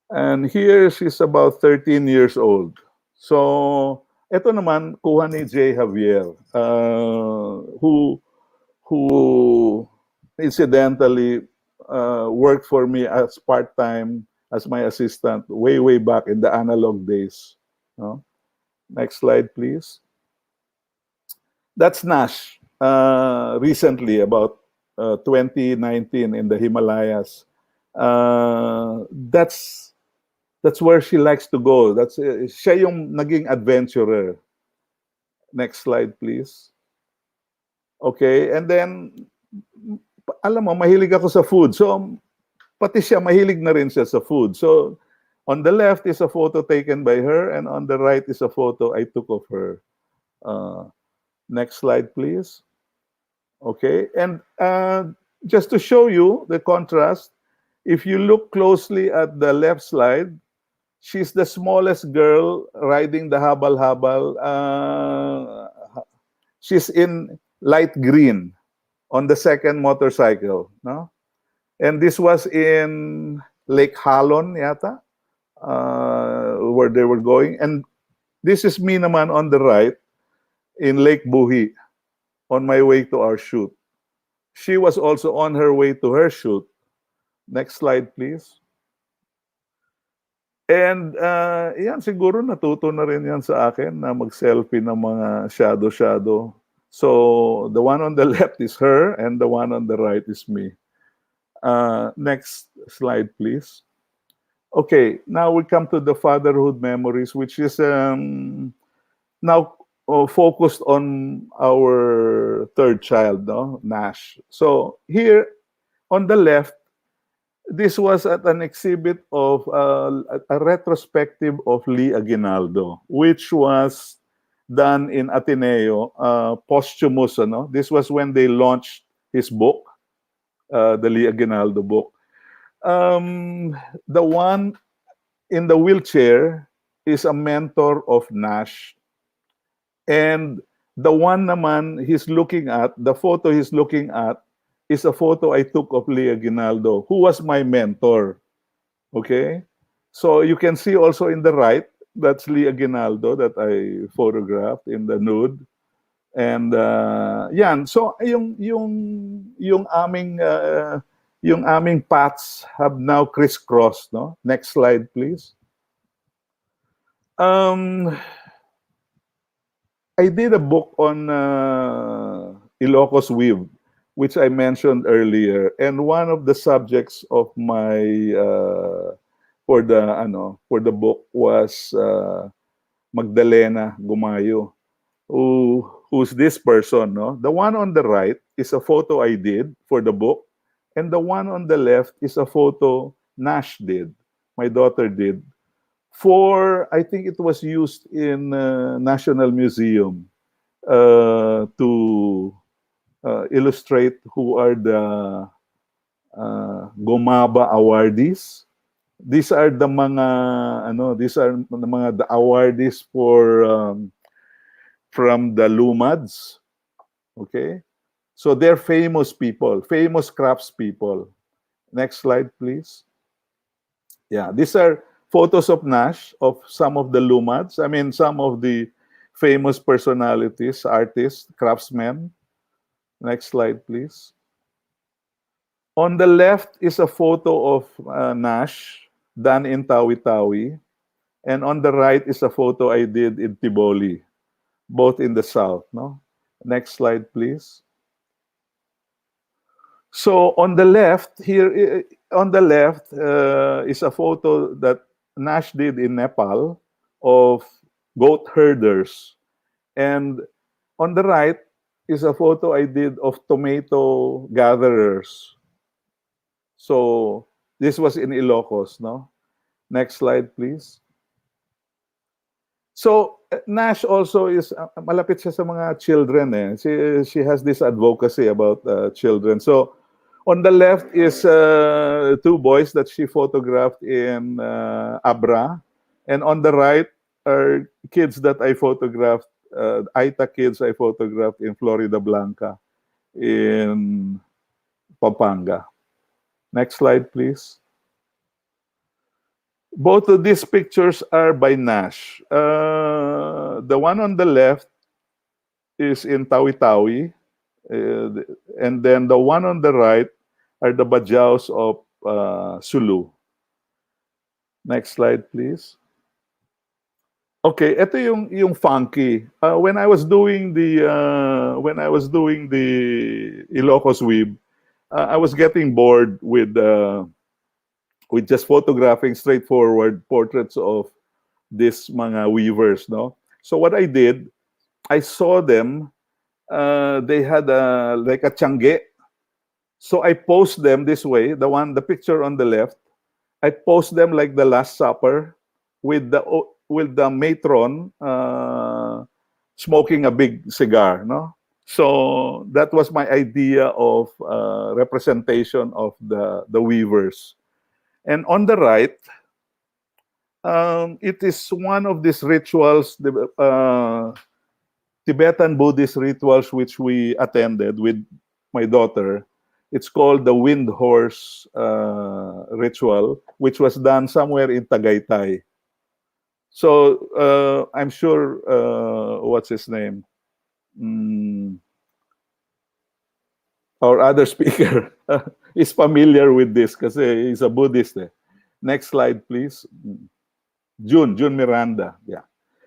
And here she's about 13 years old. So ito naman kuha ni J. Javier, who incidentally worked for me as part-time as my assistant way back in the analog days. No? Next slide, please. That's Nash. Recently, about 2019 in the Himalayas. That's where she likes to go. That's siya yung naging adventurer. Next slide, please. Okay, and then alam mo, mahilig ako sa food. So pati siya mahilig na rin siya sa food. So on the left is a photo taken by her, and on the right is a photo I took of her. Next slide, please. Okay, and just to show you the contrast, if you look closely at the left slide, she's the smallest girl riding the habal-habal. She's in light green on the second motorcycle, no? And this was in Lake Halon, yata, where they were going. And this is me naman on the right in Lake Buhi on my way to our shoot. She was also on her way to her shoot. Next slide, please. And yan, siguro natuto na rin yan sa akin na mag-selfie ng mga shadow. So the one on the left is her and the one on the right is me. Next slide, please. Okay, now we come to the fatherhood memories, which is now focused on our third child, no? Nash. So here on the left, this was at an exhibit of a retrospective of Lee Aguinaldo, which was done in Ateneo, posthumous. No? This was when they launched his book, the Lee Aguinaldo book. The one in the wheelchair is a mentor of Nash. And the one naman he's looking at, the photo he's looking at, is a photo I took of Lee Aguinaldo, who was my mentor. Okay? So you can see also in the right, that's Lee Aguinaldo that I photographed in the nude. And yan, so yung aming paths have now crisscrossed, no? Next slide, please. I did a book on Ilocos Weave, which I mentioned earlier, and one of the subjects of my for the book was Magdalena Gumayo, who's this person, no? The one on the right is a photo I did for the book, and the one on the left is a photo Nash did, my daughter did, for, I think it was used in National Museum to illustrate who are the Gomaba awardees. These are the mga the awardees for from the Lumads. Okay? So they're famous people, famous craftspeople. Next slide, please. Yeah, these are photos of Nash, of some of the Lumads. I mean, some of the famous personalities, artists, craftsmen. Next slide, please. On the left is a photo of Nash done in Tawi-Tawi. And on the right is a photo I did in Tiboli, both in the south. No? Next slide, please. So on the left here, on the left is a photo that Nash did in Nepal of goat herders, and on the right is a photo I did of tomato gatherers. So this was in Ilocos, no? Next slide, please. So Nash also is malapit siya sa mga children eh. She has this advocacy about children. So on the left is two boys that she photographed in Abra, and on the right are kids that I photographed, Aita kids I photographed in Florida Blanca, in Pampanga. Next slide, please. Both of these pictures are by Nash. The one on the left is in Tawi-Tawi, and then the one on the right are the Bajaus of Sulu. Next slide, please. Okay, ito yung funky. When I was doing the Ilocos Weave, I was getting bored with just photographing straightforward portraits of these mga weavers, no? So what I did, I saw them. They had like a tiangge. So I posed them this way. The picture on the left, I posed them like the Last Supper, with the matron smoking a big cigar, no? So that was my idea of representation of the weavers. And on the right, it is one of these rituals, Tibetan Buddhist rituals, which we attended with my daughter. It's called the Wind Horse ritual, which was done somewhere in Tagaytay. So I'm sure, what's his name? Our other speaker is familiar with this because he's a Buddhist. Next slide, please. Jun Miranda. Yeah.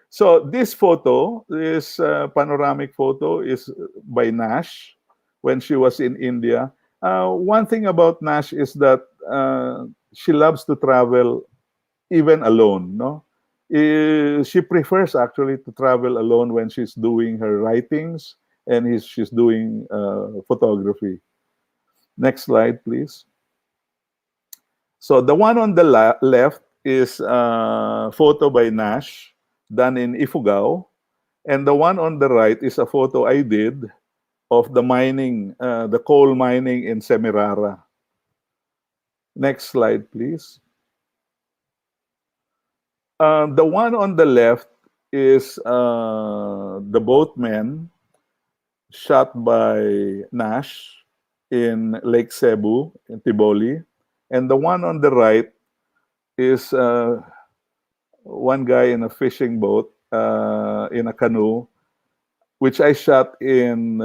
So this photo, this panoramic photo, is by Nash when she was in India. One thing about Nash is that she loves to travel even alone. No, she prefers actually to travel alone when she's doing her writings and she's doing photography. Next slide, please. So the one on the left is a photo by Nash done in Ifugao, and the one on the right is a photo I did of the mining, the coal mining in Semirara. Next slide, please. The one on the left is the boatman shot by Nash in Lake Cebu in Tiboli, and the one on the right is one guy in a fishing boat in a canoe, which I shot in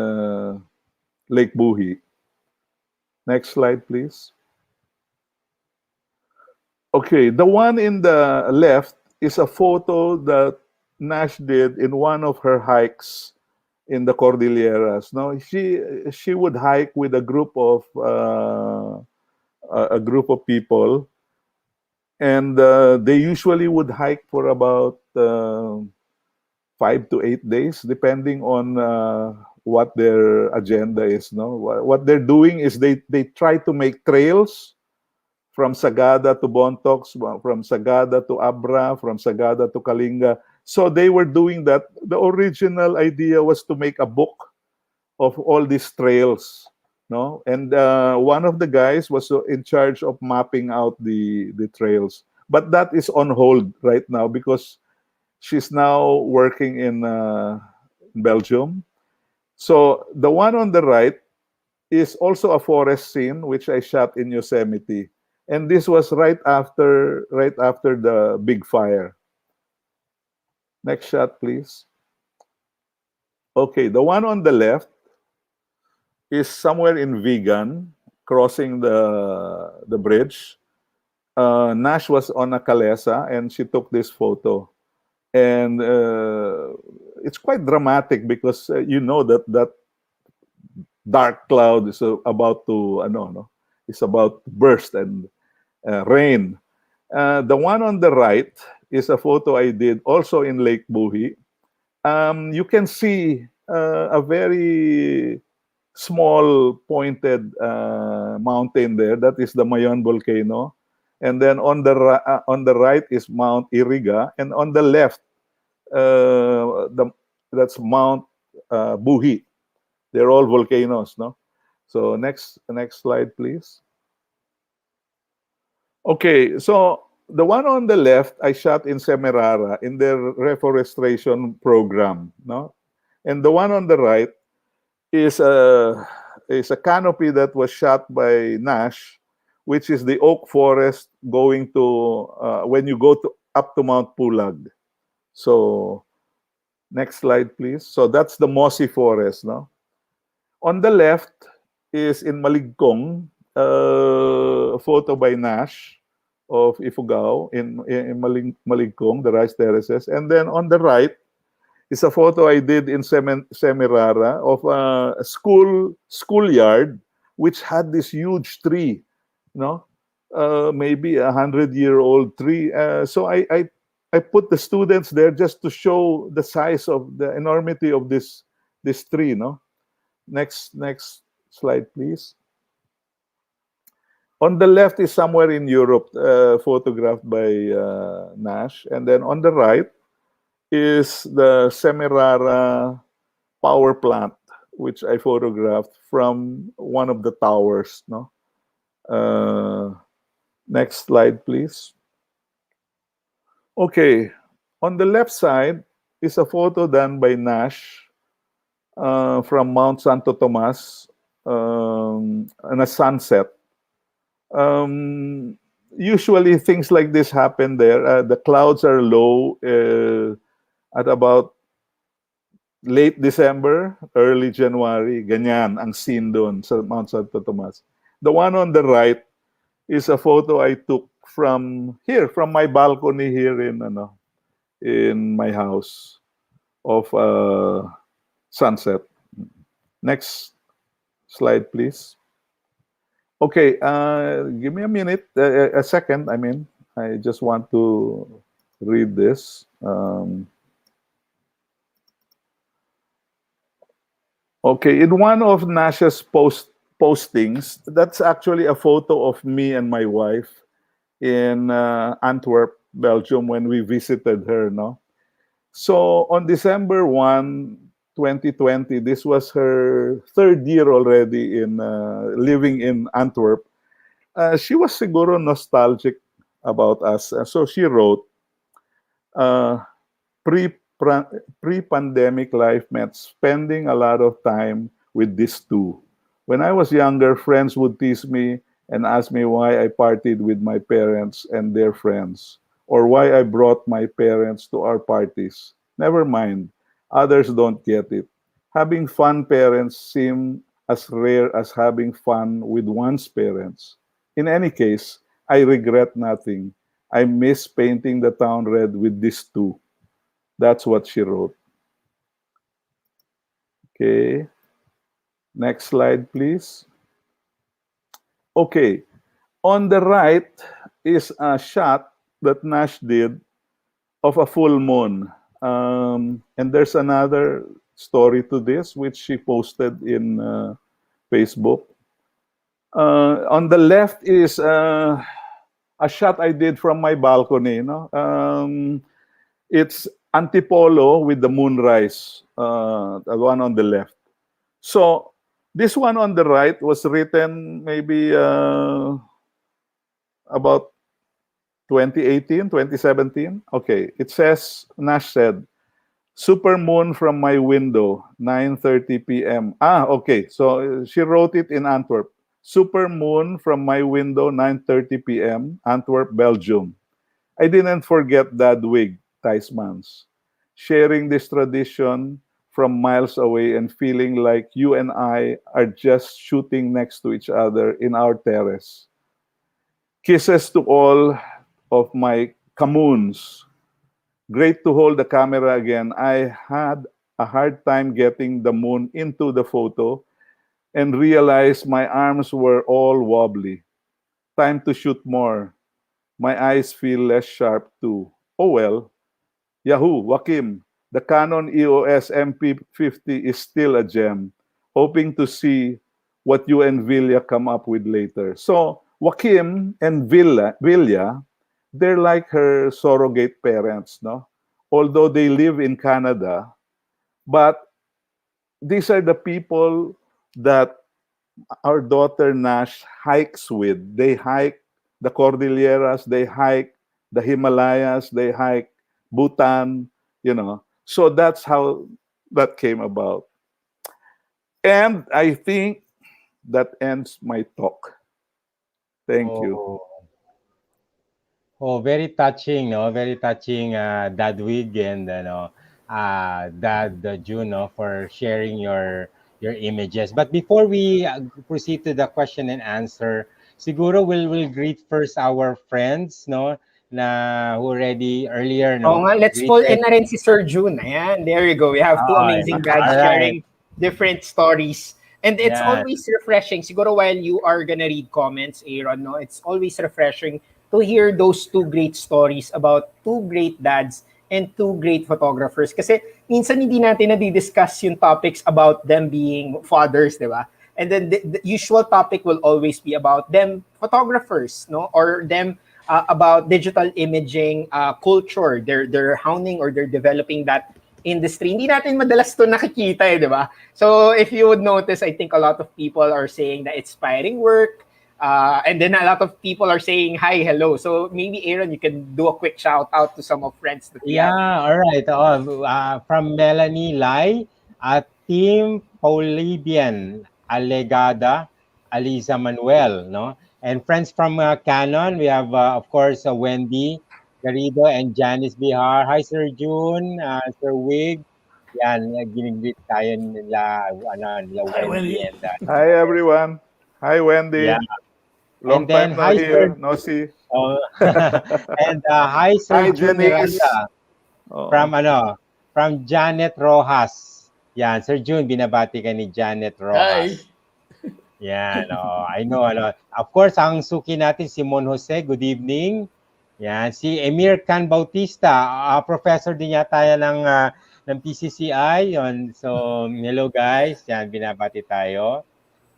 Lake Buhi. Next slide, please. Okay, the one in the left is a photo that Nash did in one of her hikes in the Cordilleras. No, she would hike with a group of people, and they usually would hike for about 5 to 8 days, depending on what their agenda is. No, what they're doing is they try to make trails from Sagada to Bontoc, from Sagada to Abra, from Sagada to Kalinga. So they were doing that. The original idea was to make a book of all these trails, no? And one of the guys was in charge of mapping out the trails. But that is on hold right now because she's now working in Belgium. So the one on the right is also a forest scene which I shot in Yosemite, and this was right after the big fire. Next shot, please. Okay, the one on the left is somewhere in Vegan, crossing the bridge. Nash was on a kalesa, and she took this photo. And it's quite dramatic because you know that dark cloud is about to is about to burst and rain. The one on the right is a photo I did also in Lake Buhi. You can see a very small pointed mountain there. That is the Mayon volcano. And then on the right is Mount Iriga, and on the left, that's Mount Buhi. They're all volcanoes, no? So next slide, please. Okay, so the one on the left I shot in Semirara in their reforestation program, no? And the one on the right is a canopy that was shot by Nash, which is the oak forest going to when you go up to Mount Pulag. So next slide, please. So that's the mossy forest, no? On the left is in Maligkong, a photo by Nash of Ifugao in Maligkong, the rice terraces. And then on the right is a photo I did in Semirara of a schoolyard which had this huge tree, no, maybe 100-year-old tree. So I put the students there just to show the size of the enormity of this tree, no. Next slide, please. On the left is somewhere in Europe, photographed by Nash, and then on the right is the Semirara power plant, which I photographed from one of the towers. No. Next slide, please. Okay, on the left side is a photo done by Nash from Mount Santo Tomas on a sunset. Usually things like this happen there. The clouds are low at about late December, early January. Ganyan ang scene doon sa Mount Santo Tomas. The one on the right is a photo I took from here, from my balcony here in my house of sunset. Next slide, please. Okay, give me a minute, a second. I mean, I just want to read this. Okay, in one of Nash's postings, that's actually a photo of me and my wife in Antwerp, Belgium, when we visited her. No, so on December 1, 2020, this was her third year already in living in Antwerp. She was siguro nostalgic about us. So she wrote, pre-pandemic life meant spending a lot of time with these two. When I was younger, friends would tease me and ask me why I partied with my parents and their friends, or why I brought my parents to our parties. Never mind. Others don't get it. Having fun parents seem as rare as having fun with one's parents. In any case, I regret nothing. I miss painting the town red with these two. That's what she wrote. Okay. Next slide, please. Okay. On the right is a shot that Nash did of a full moon. And there's another story to this, which she posted in Facebook. On the left is a shot I did from my balcony. It's Antipolo with the moonrise, the one on the left. So this one on the right was written maybe about 2018, 2017. Okay, it says, Nash said, Supermoon from my window, 9:30 p.m. Okay. So she wrote it in Antwerp. Supermoon from my window, 9:30 p.m., Antwerp, Belgium. I didn't forget that Wig Tysmans. Sharing this tradition from miles away and feeling like you and I are just shooting next to each other in our terrace. Kisses to all of my kamoons. Great to hold the camera again. I had a hard time getting the moon into the photo and realized my arms were all wobbly. Time to shoot more. My eyes feel less sharp too. Oh well. Yahoo, Wakim. The Canon EOS MP50 is still a gem. Hoping to see what you and Villa come up with later. So, Wakim and Villa, they're like her surrogate parents, no? Although they live in Canada, but these are the people that our daughter Nash hikes with. They hike the Cordilleras, they hike the Himalayas, they hike Bhutan. So that's how that came about. And I think that ends my talk. Thank you. Oh, oh, very touching, no? Very touching, Dad Wig and Dad Jun, no, for sharing your images. But before we proceed to the question and answer, siguro we'll greet first our friends, no, na who already earlier, Oo no, nga, let's pull in greeted. na rin si Sir June. Ayan, there you go. We have two Oh, amazing dads all right. sharing different stories. And it's Yeah. always refreshing. Siguro while you are gonna read comments, Aaron, no, it's always refreshing to hear those two great stories about two great dads and two great photographers. Kasi minsan hindi natin na-discuss yung topics about them being fathers, di ba? And then the usual topic will always be about them photographers, no? Or them about digital imaging culture. They're hounding or they're developing that industry. Hindi natin madalas to nakikita di ba? So if you would notice, I think a lot of people are saying that inspiring work. And then a lot of people are saying hi, hello. So maybe Aaron, you can do a quick shout out to some of friends that we Yeah, have. all right. From Melanie Lai at Team Paulibian, Alegada, Aliza Manuel, no? And friends from Canon, we have, of course, Wendy Garrido and Janice Bihar. Hi, Sir June, Sir Wig. Yan, ginigreet tayo nila Hi, Wendy Wendy. and Hi, Janice. everyone. Hi, Yeah. Wendy. And Long then, time no hi, Sir. hear, no see. Oh, and hi, Sir Hi, Jun Janice. Miranda. Oo. From Janet Rojas. Yan, Sir June, binabati ka ni Janet Hi. Rojas. Yan, I know, Of course, ang suki natin, Simon Jose, good evening. Yan, si Emir Can Bautista, professor din yata yan ng PCCI. Yun. So, hello guys. Yan, binabati tayo.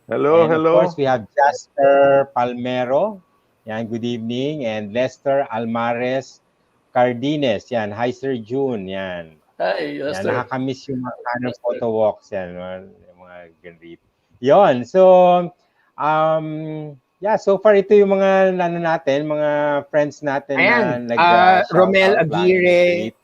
Hello, And of course, hello. we have Jasper Palmero. Yan, good evening. And Lester Almares Cardines. Yan, hi Sir June. Yan. Hi, Yan, Lester. nakakamiss yung mga Canon Lester. photo walks. Yan, yung mga ganito. Yon, so, yeah, so far ito yung mga natin, mga friends natin Ayan, na nag-shout Romel out lang. Aguirre.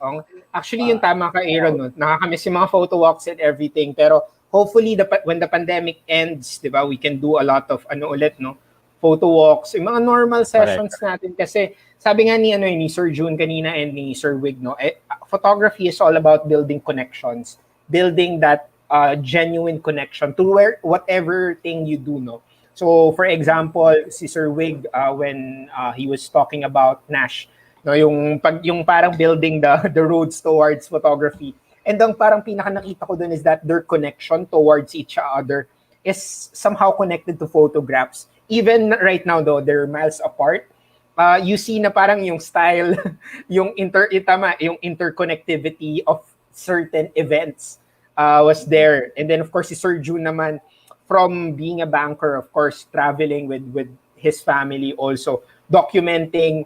Actually, yung tama ka, Aaron, no? Nakakamiss yung mga photo walks and everything. Pero hopefully, when the pandemic ends, di ba, we can do a lot of, ulit, no? Photo walks, yung mga normal sessions natin. Kasi sabi nga ni Sir June kanina and ni Sir Wig, no? Photography is all about building connections, building that genuine connection to whatever thing you do, no? So, for example, si Sir Wig, when he was talking about Nash, no, yung parang building the roads towards photography. And ang parang pinaka nakita ko dun is that their connection towards each other is somehow connected to photographs. Even right now, though, they're miles apart. You see na parang yung style, yung interconnectivity of certain events was there. And then, of course, si Sir June naman, from being a banker, of course, traveling with his family, also documenting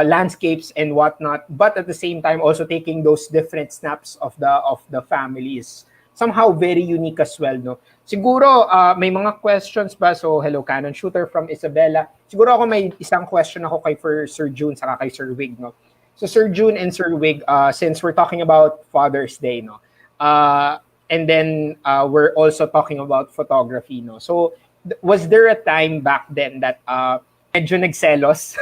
landscapes and whatnot, but at the same time also taking those different snaps of the family is somehow very unique as well, no? Siguro may mga questions ba? So hello Canon Shooter from Isabela. Siguro ako may isang question ako kay for Sir June saka kay Sir Wig, no? So Sir Jun and Sir Wig, since we're talking about Father's Day, no, and then we're also talking about photography, no. So was there a time back then that medyo nagselos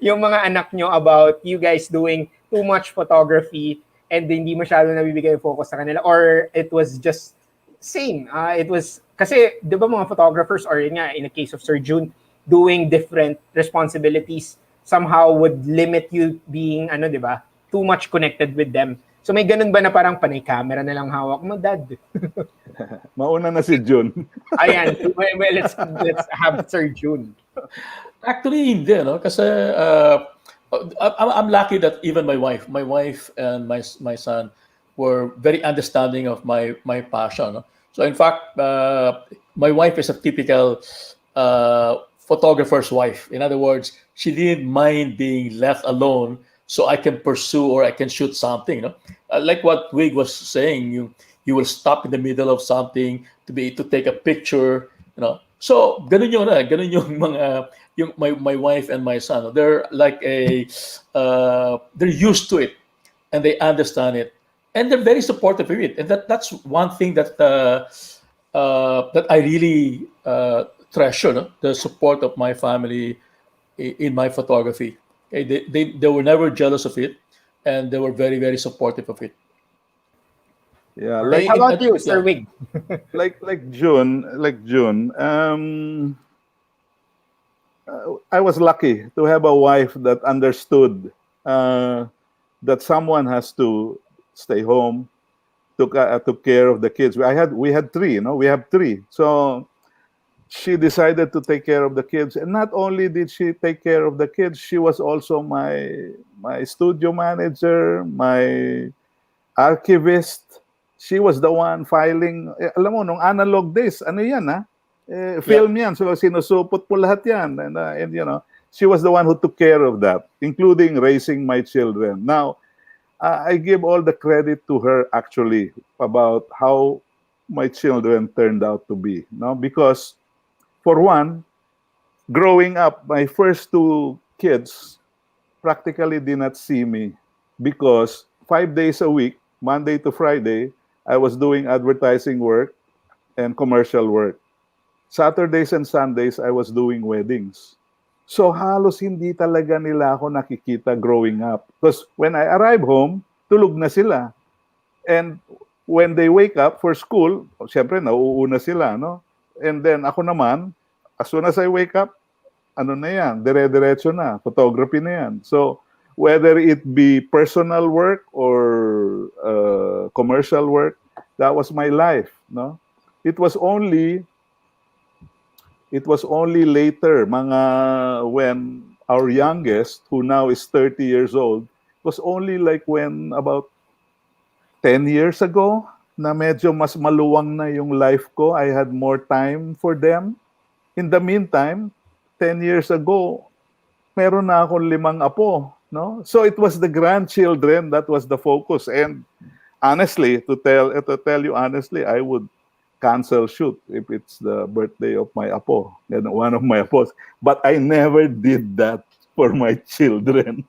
yung mga anak nyo about you guys doing too much photography and hindi masyado nabibigay yung focus sa kanila, or it was just same? It was kasi 'di ba mga photographers, or yun nga in the case of Sir Jun, doing different responsibilities somehow would limit you being ano, 'di ba, too much connected with them. So may ganun ba na parang panay camera na lang hawak mo, dad? Mauna na si Jun. Ayan, well, let's have Sir Jun. Actually, hindi, no? Kasi I'm lucky that even my wife and my son were very understanding of my passion. No? So in fact, my wife is a typical photographer's wife. In other words, she didn't mind being left alone so I can pursue or I can shoot something. No? Like what Wig was saying, you will stop in the middle of something to take a picture. You know, so ganun yung mga my wife and my son. They're like they're used to it and they understand it and they're very supportive of it. And that's one thing that that I really treasure, no? The support of my family in my photography. Okay? They were never jealous of it, and they were very, very supportive of it. Yeah, Like, how about you, Sir Yeah. Wig? like June, I was lucky to have a wife that understood that someone has to stay home, took care of the kids. We had three, we have three. So she decided to take care of the kids, and not only did she take care of the kids, she was also my studio manager, my archivist. She was the one filing. Alam mo, nung analog days, ano yan, film yan. So, sinusupot po lahat yan. And she was the one who took care of that, including raising my children. Now, I give all the credit to her, actually, about how my children turned out to be. No? Because, for one, growing up, my first two kids practically did not see me because 5 days a week, Monday to Friday, I was doing advertising work and commercial work. Saturdays and Sundays, I was doing weddings. So halos hindi talaga nila ako nakikita growing up. Because when I arrive home, tulog na sila. And when they wake up for school, syempre nauuna sila, no? And then ako naman, as soon as I wake up, ano na yan, dire-diretso na, photography na yan. So whether it be personal work or commercial work, that was my life, no? It was only later, when our youngest, who now is 30 years old, was only like when about 10 years ago, na medyo mas maluwang na yung life ko. I had more time for them. In the meantime, 10 years ago, meron na akong 5 apo, no? So it was the grandchildren that was the focus. And honestly, to tell you honestly, I would cancel shoot if it's the birthday of my apo, one of my apos. But I never did that for my children.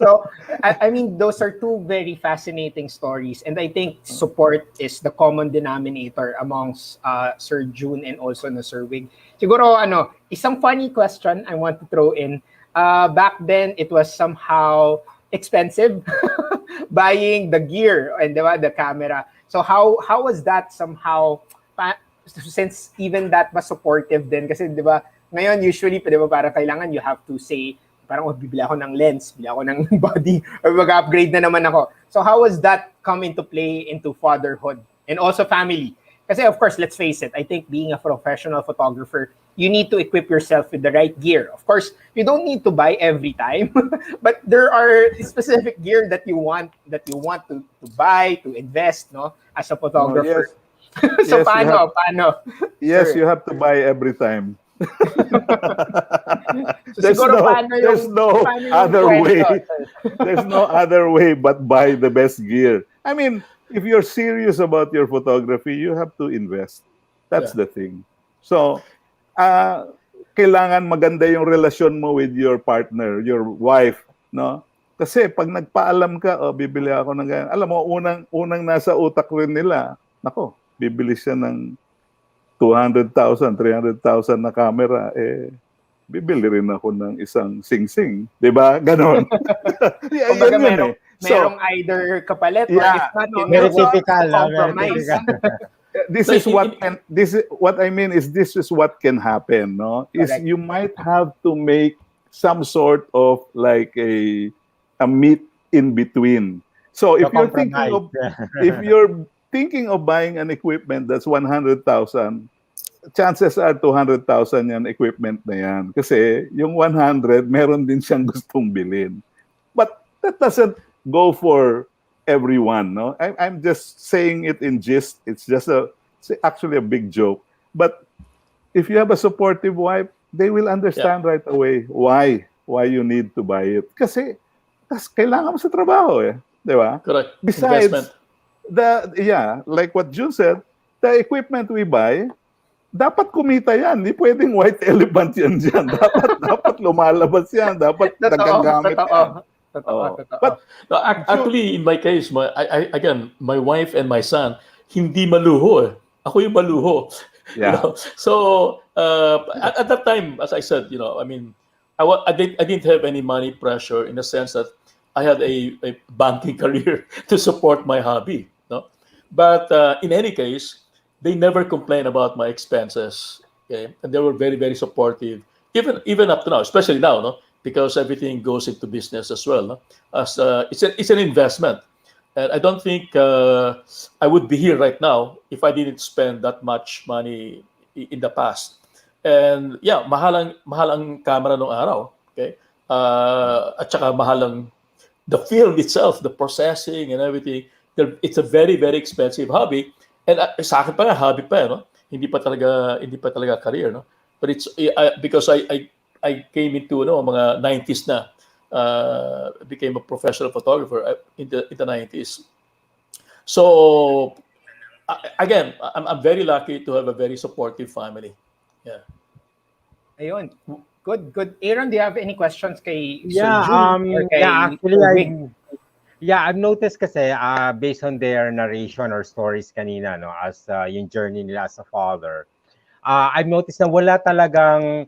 So, I mean, those are two very fascinating stories. And I think support is the common denominator amongst Sir Jun and also no Sir Wig. Siguro, isang funny question I want to throw in. Back then, it was somehow expensive buying the gear and the camera. So how was that somehow, since even that was supportive din? Kasi di ba, ngayon usually, di ba, parang kailangan you have to say, parang bibili ako ng lens, bibili ako ng body, or mag-upgrade na naman ako. So how was that come into play into fatherhood and also family? Kasi of course, let's face it, I think being a professional photographer, you need to equip yourself with the right gear. Of course, you don't need to buy every time, but there are specific gear that you want to buy, to invest, no, as a photographer. Yes. So Yes, paano? Yes, Sir. you have to buy every time. So siguro paano yung other kwento, way. sir? There's no other way but buy the best gear. I mean, if you're serious about your photography, you have to invest. That's the thing. So, kailangan maganda yung relasyon mo with your partner, your wife. no? Kasi pag nagpaalam ka, bibili ako ng ganyan. Alam mo, unang nasa utak rin nila, nako, bibili siya ng 200,000, 300,000 na camera, bibili rin ako ng isang sing-sing. Di ba? Ganon. Kumbaga Yun. merong either kapalit or Yeah, if not, no, yun Very na, typical, very compromise. typical. This is what I mean is this is what can happen, no? Is Correct. you might have to make some sort of like a meet in between. So if So you're thinking of compromise. if you're thinking of buying an equipment that's 100,000, chances are 200,000 yan equipment na yan. Kasi yung 100, meron din siyang gustong bilhin. But that doesn't go for everyone, no? I'm just saying it in gist. It's actually a big joke. But if you have a supportive wife, they will understand right away why you need to buy it. Kasi kailangan mo sa trabaho eh. Di ba? Correct. Besides, Investment. like what Jun said, the equipment we buy, dapat kumita yan. Hindi pwedeng white elephant yan dyan. Dapat lumalabas yan. Dapat nagagamit yan. Totoo. But No, actually, in my case, again, my wife and my son, hindi maluho eh. Ako yung maluho. Yeah. So at that time, as I said, I mean, I didn't have any money pressure in the sense that I had a banking career to support my hobby. No, but in any case, they never complained about my expenses. Okay, and they were very, very supportive, even up to now, especially now, no, because everything goes into business as well. No? As it's an investment. And I don't think I would be here right now if I didn't spend that much money in the past. And yeah, mahal ang camera nung araw. Okay? At saka mahal ang the film itself, the processing and everything. It's a very, very expensive hobby. And sa akin pa nga, hobby pa, no? Hindi pa talaga career, no? But it's because I came into mga 90s na. Became a professional photographer in the 90s. So again, I'm very lucky to have a very supportive family. Yeah. Ayun. Good. Aaron, do you have any questions kay Yeah, Sir Jun or kay actually, Wig? I've noticed kasi based on their narration or stories kanina, no, as yung journey nila as a father, I've noticed na wala talagang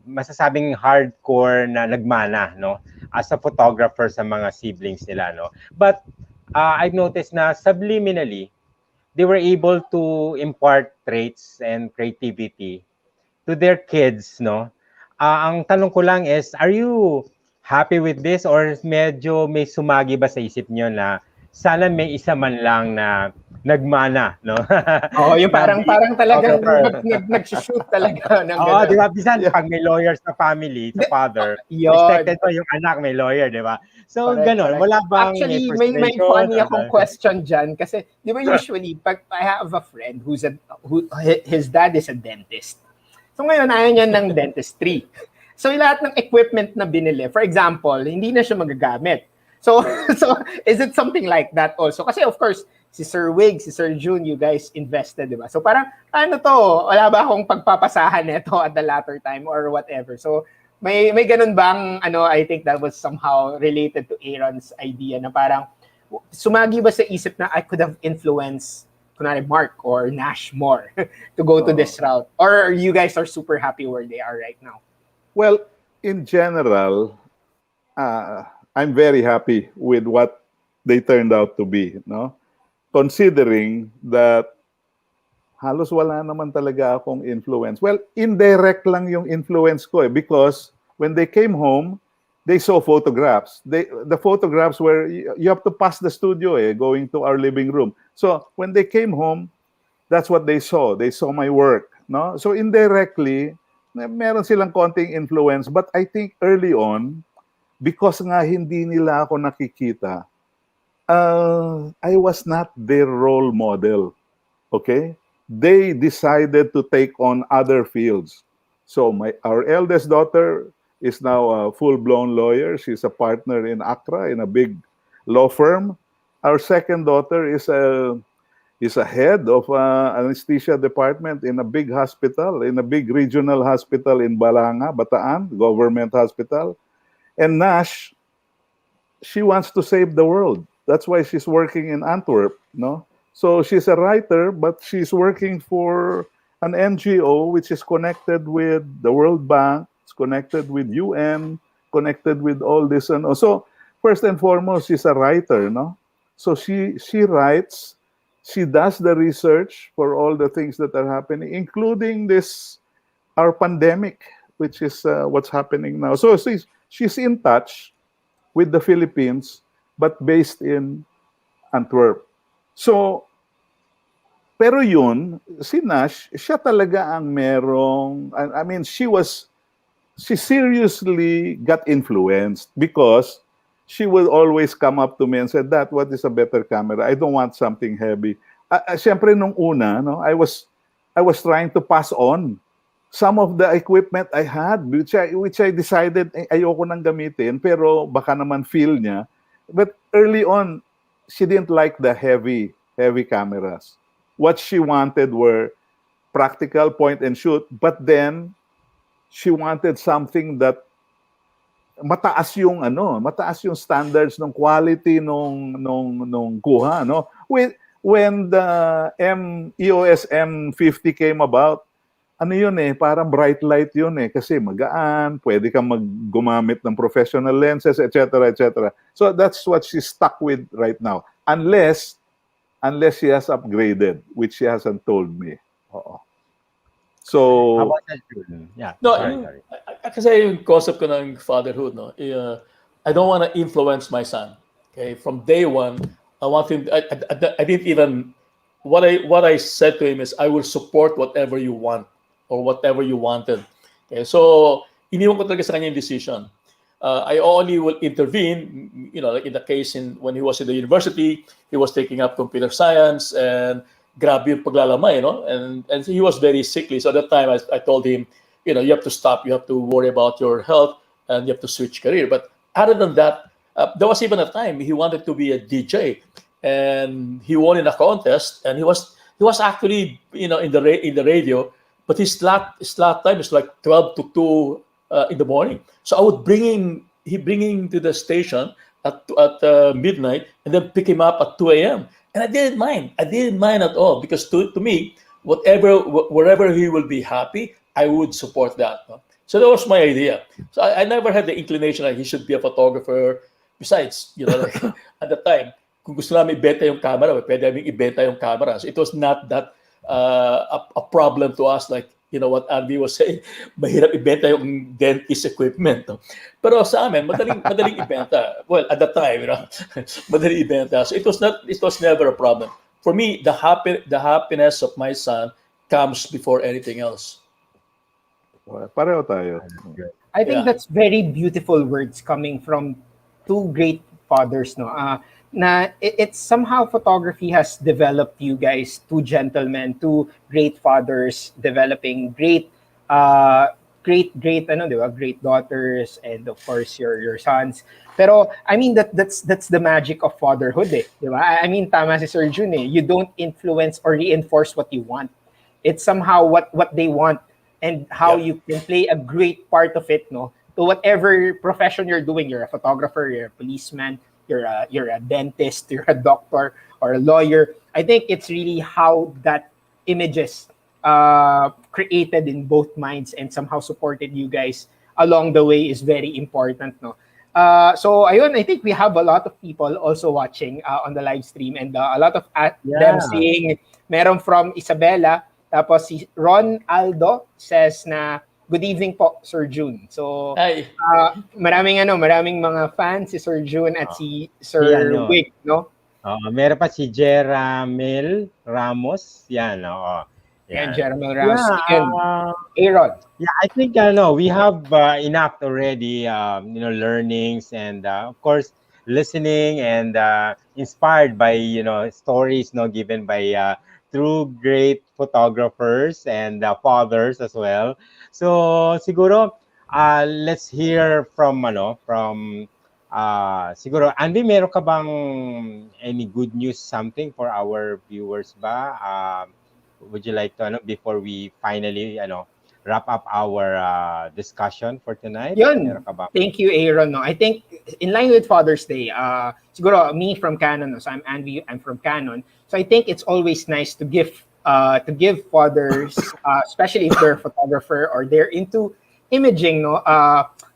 masasabing hardcore na nagmana, no, as a photographer sa mga siblings nila, no. But I've noticed na subliminally they were able to impart traits and creativity to their kids, no. Ang tanong ko lang is, are you happy with this or medyo may sumagi ba sa isip nyo na sana may isa man lang na nagmana, no? Yung parang talagang Photographer. nag-shoot talaga ng Oo, gano'n. di ba? Bisan pag may lawyers na family, sa father, Yun. expected mo yung anak may lawyer, di ba? So, Correct, gano'n. correct. Wala bang Actually, may frustration? funny akong question dyan kasi di ba usually pag I have a friend who his dad is a dentist. So ngayon ayaw niya ng dentistry. So lahat ng equipment na binili, for example, hindi na siya magagamit. So is it something like that also? Kasi of course, si Sir Wig, si Sir Jun, you guys invested, di ba? So parang, ano to, wala ba akong pagpapasahan nito at the latter time or whatever? So may ganun bang, I think that was somehow related to Aaron's idea na parang, sumagi ba sa isip na I could have influenced, kunwari Mark or Nash more to go to this route? Or you guys are super happy where they are right now? Well, in general, I'm very happy with what they turned out to be, no? Considering that halos wala naman talaga akong influence. Well, indirect lang yung influence ko because when they came home, they saw photographs. The photographs were, you have to pass the studio going to our living room. So when they came home, that's what they saw. They saw my work, no? So indirectly, meron silang konting influence. But I think early on, because nga hindi nila ako nakikita, I was not their role model. Okay? They decided to take on other fields. So our eldest daughter is now a full-blown lawyer. She's a partner in Accra in a big law firm. Our second daughter is a head of anesthesia department in a big hospital, in a big regional hospital in Balanga, Bataan, government hospital. And Nash she wants to save the world. That's why she's working in Antwerp, no? So she's a writer, but she's working for an NGO which is connected with the World Bank, it's connected with UN, connected with all this and all. So first and foremost, she's a writer, no? So she writes, she does the research for all the things that are happening, including this our pandemic, which is what's happening now. So she's in touch with the Philippines, but based in Antwerp. So, pero yun, si Nash, siya talaga ang merong, I mean, she seriously got influenced because she would always come up to me and said, "That, what is a better camera? I don't want something heavy." Siyempre, nung una, no, I was trying to pass on some of the equipment I had, which I decided ayoko nang gamitin, pero baka naman feel niya. But early on, she didn't like the heavy cameras. What she wanted were practical point and shoot, but then she wanted something that mataas yung standards ng quality nung kuha, no? When the EOS M50 came about, ano yun parang bright light yun kasi magaan, pwede kang gumamit ng professional lenses, etc., etc. So that's what she's stuck with right now. Unless she has upgraded, which she hasn't told me. Oo. So, How about that, Jun? Yeah. No, Sorry. kasi yung concept ko ng fatherhood, no, I don't want to influence my son. Okay, from day one, I want him. I didn't even what I said to him is, I will support whatever you want or whatever you wanted. Okay, so iniwan ko talaga sa kanya yung decision. I only will intervene, like in the case when he was in the university, he was taking up computer science and grabe yung paglalamay, and he was very sickly. So at that time, I told him, you have to stop, you have to worry about your health, and you have to switch career. But other than that, there was even a time he wanted to be a DJ, and he won in a contest, and he was actually in the radio, but his slot time is like 12 to 2 in the morning. So I would bring him to the station at midnight, and then pick him up at 2 a.m. And I didn't mind at all, because to me, wherever he will be happy, I would support that. No? So that was my idea. So I never had the inclination that he should be a photographer. Besides, like, at the time, kung gusto namin ibenta yung camera, pwede namin ibenta yung camera. So it was not that a problem to us, like, what Andy was saying, mahirap ibenta yung dentist equipment. No? Pero sa amin, madaling ibenta. Well, at the time, madaling ibenta. So it was never a problem. For me, the happiness of my son comes before anything else. Pareho tayo. I think Yeah. that's very beautiful words coming from two great fathers, no? It's somehow photography has developed you guys, two gentlemen, two great fathers, developing great great daughters, and of course your sons. Pero I mean that's the magic of fatherhood, di ba? I mean, tama si Sir Jun, you don't influence or reinforce what you want. It's somehow what they want, and how you can play a great part of it, no? To whatever profession you're doing, you're a photographer, you're a policeman, you're a dentist, you're a doctor or a lawyer. I think it's really how that images created in both minds and somehow supported you guys along the way is very important, no? So ayun, I think we have a lot of people also watching on the live stream, and a lot of them saying, meron from Isabela, tapos si Ron Aldo says na, good evening po, Sir Jun. So, Ay. maraming mga fans si Sir Jun at si Sir Wig, no? Meron pa si Jeramel Ramos. Yan, oo. And Jeremy Ramos and Yeah, Aaron. yeah, I think we have enough already, learnings, and of course listening, and inspired by stories given by true great photographers and fathers as well. So siguro let's hear from siguro Andy, meron ka bang any good news, something for our viewers ba? Would you like to before we finally wrap up our discussion for tonight? Yun. Meron ka ba? Thank you, Aaron. No, I think in line with Father's Day, siguro me from Canon, no? So I'm Andy, I'm from Canon. So I think it's always nice to give fathers, especially if they're a photographer or they're into imaging, no,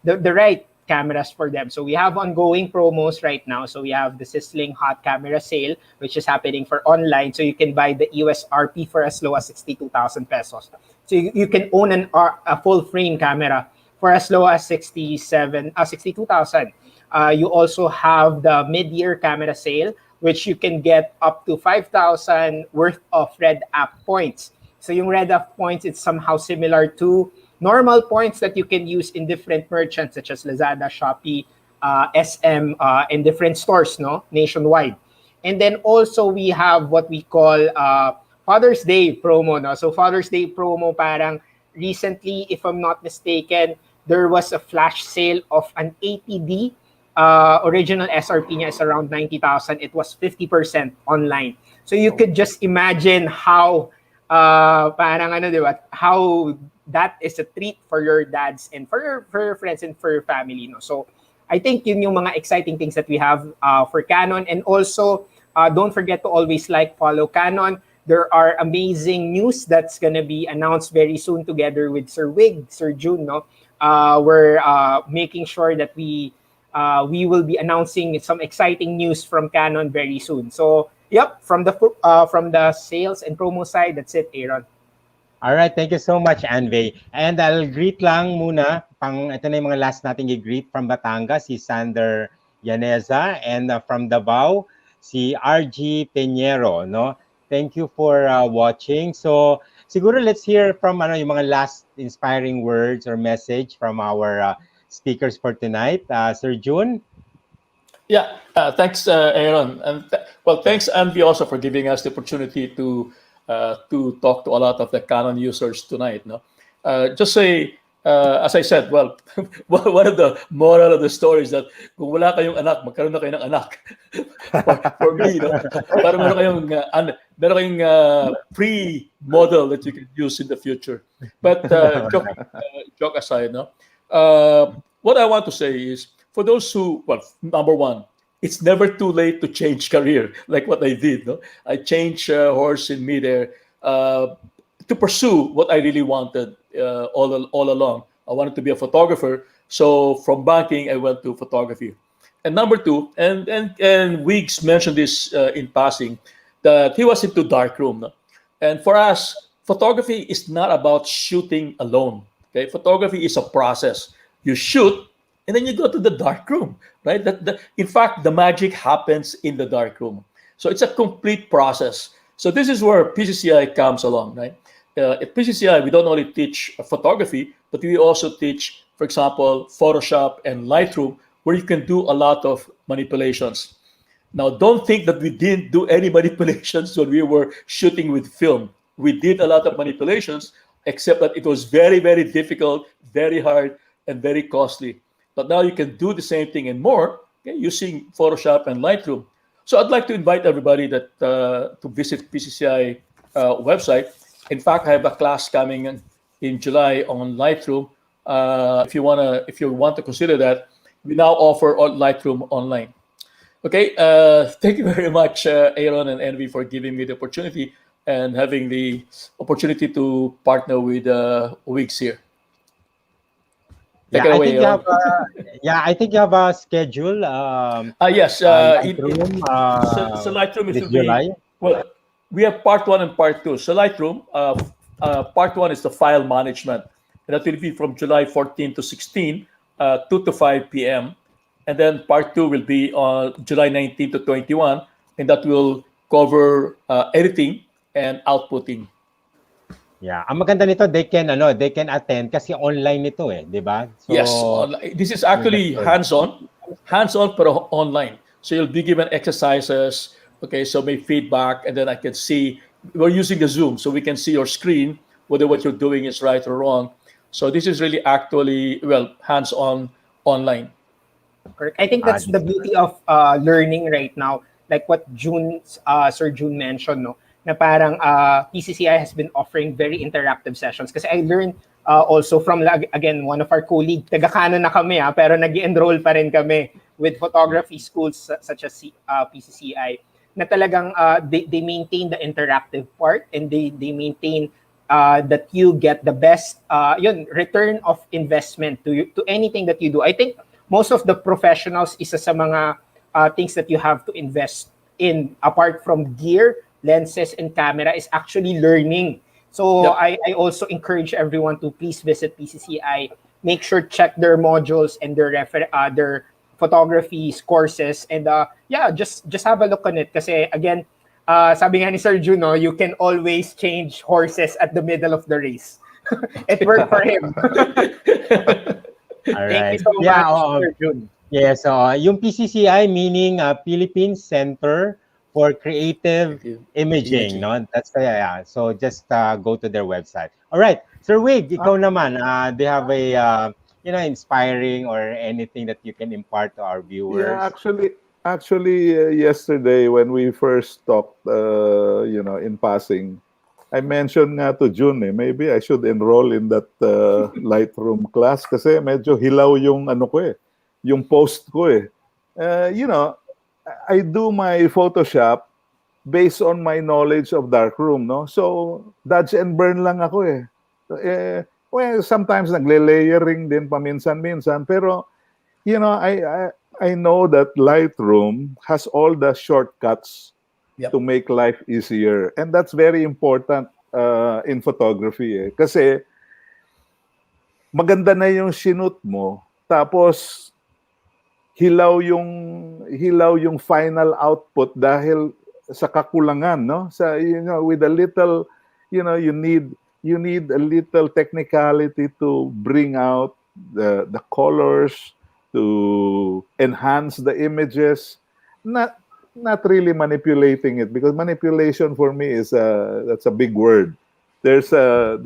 the right cameras for them. So we have ongoing promos right now. So we have the sizzling hot camera sale, which is happening for online. So you can buy the EOS RP for as low as 62,000 pesos. So you can own a full frame camera for as low as 62,000. You also have the mid-year camera sale, which you can get up to 5,000 worth of Red App points. So yung Red App points, it's somehow similar to normal points that you can use in different merchants such as Lazada, Shopee, SM, and different stores, no, nationwide. And then also we have what we call Father's Day promo, no. So Father's Day promo, parang recently, if I'm not mistaken, there was a flash sale of an 80D. Original SRP niya is around 90,000. It was 50% online. So you could just imagine how parang ano, di ba? How that is a treat for your dads and for your friends and for your family, no. So I think yun yung mga exciting things that we have for Canon. And also don't forget to always follow Canon. There are amazing news that's gonna be announced very soon together with Sir Wig, Sir Jun, no. We're making sure that we will be announcing some exciting news from Canon very soon. So, yep, from the sales and promo side, that's it, Aaron. All right, thank you so much, Anvey. And I'll greet lang muna, ito na yung mga last nating i-greet from Batangas, si Sander Yaneza, and from Davao, si RG Peñero, no? Thank you for watching. So, siguro let's hear from yung mga last inspiring words or message from our speakers for tonight. Sir Jun? Yeah, thanks, Aaron. And thanks, Andy, also for giving us the opportunity to talk to a lot of the Canon users tonight. No, just say, as I said, well, one of the moral of the story is that kung wala kayong anak, magkaroon na kayo ng anak. for me, no, para meron kayong pre-model that you can use in the future. But joke aside, no, what I want to say is, for those who, well, number one, it's never too late to change career, like what I did. No? I changed horse in midair to pursue what I really wanted all along. I wanted to be a photographer. So from banking, I went to photography. And number two, and Wiggs mentioned this in passing, that he was into darkroom. No? And for us, photography is not about shooting alone. Okay, photography is a process. You shoot, and then you go to the dark room, right? In fact, the magic happens in the dark room. So it's a complete process. So this is where PCCI comes along, right? At PCCI, we don't only teach photography, but we also teach, for example, Photoshop and Lightroom, where you can do a lot of manipulations. Now, don't think that we didn't do any manipulations when we were shooting with film. We did a lot of manipulations, except that it was very, very difficult, very hard, and very costly. But now you can do the same thing and more, okay, using Photoshop and Lightroom. So I'd like to invite everybody that to visit PCCI website. In fact, I have a class coming in July on Lightroom. If you want to consider that, we now offer Lightroom online. Okay, thank you very much, Aaron and Envy, for giving me the opportunity and having the opportunity to partner with Wiggs here. Take it away, I think you have a schedule. Yes. Lightroom, so Lightroom is this to be July. Well, we have part 1 and part 2. So Lightroom, part 1 is the file management, and that will be from July 14 to 16, 2 to 5 p.m. And then part 2 will be on July 19 to 21, and that will cover editing and outputting. Yeah, ang maganda nito, they can attend kasi online nito di ba? So, yes, this is actually hands-on pero online. So you'll be given exercises, okay, so may feedback, and then I can see, we're using the Zoom, so we can see your screen, whether what you're doing is right or wrong. So this is really actually, hands-on online. Correct. I think that's the beauty of learning right now, like what Sir Jun mentioned, no? Na parang PCCI has been offering very interactive sessions. Kasi I learned also from, again, one of our colleagues, taga Canon na kami, pero nag-enroll pa rin kami with photography schools such as PCCI, na talagang they maintain the interactive part, and they maintain that you get the best return of investment to anything that you do. I think most of the professionals, isa sa mga things that you have to invest in, apart from gear, lenses, and camera, is actually learning. So I also encourage everyone to please visit PCCI. Make sure check their modules and their photography courses, and just have a look on it. Kasi again, sabi nga ni Sir Jun, you can always change horses at the middle of the race. It worked for him. All Thank right. you so Yeah, much, Sir Jun. yeah, so yung PCCI meaning Philippine Center for Creative Imaging, no? That's yeah. So just go to their website. All right, Sir Wig, ikaw naman, do you have a inspiring or anything that you can impart to our viewers? Yeah, actually, yesterday when we first talked, in passing, I mentioned nga to Jun, maybe I should enroll in that Lightroom class kasi medyo hilaw yung yung post ko . I do my Photoshop based on my knowledge of darkroom, no? So, dodge and burn lang ako . Well, sometimes nagle-layering din paminsan-minsan, pero I know that Lightroom has all the shortcuts to make life easier, and that's very important in photography . Kasi maganda na yung shoot mo, tapos hilaw yung final output dahil sa kakulangan, no? Sa with a little, you need a little technicality to bring out the colors, to enhance the images, not really manipulating it, because manipulation for me is that's a big word. There's a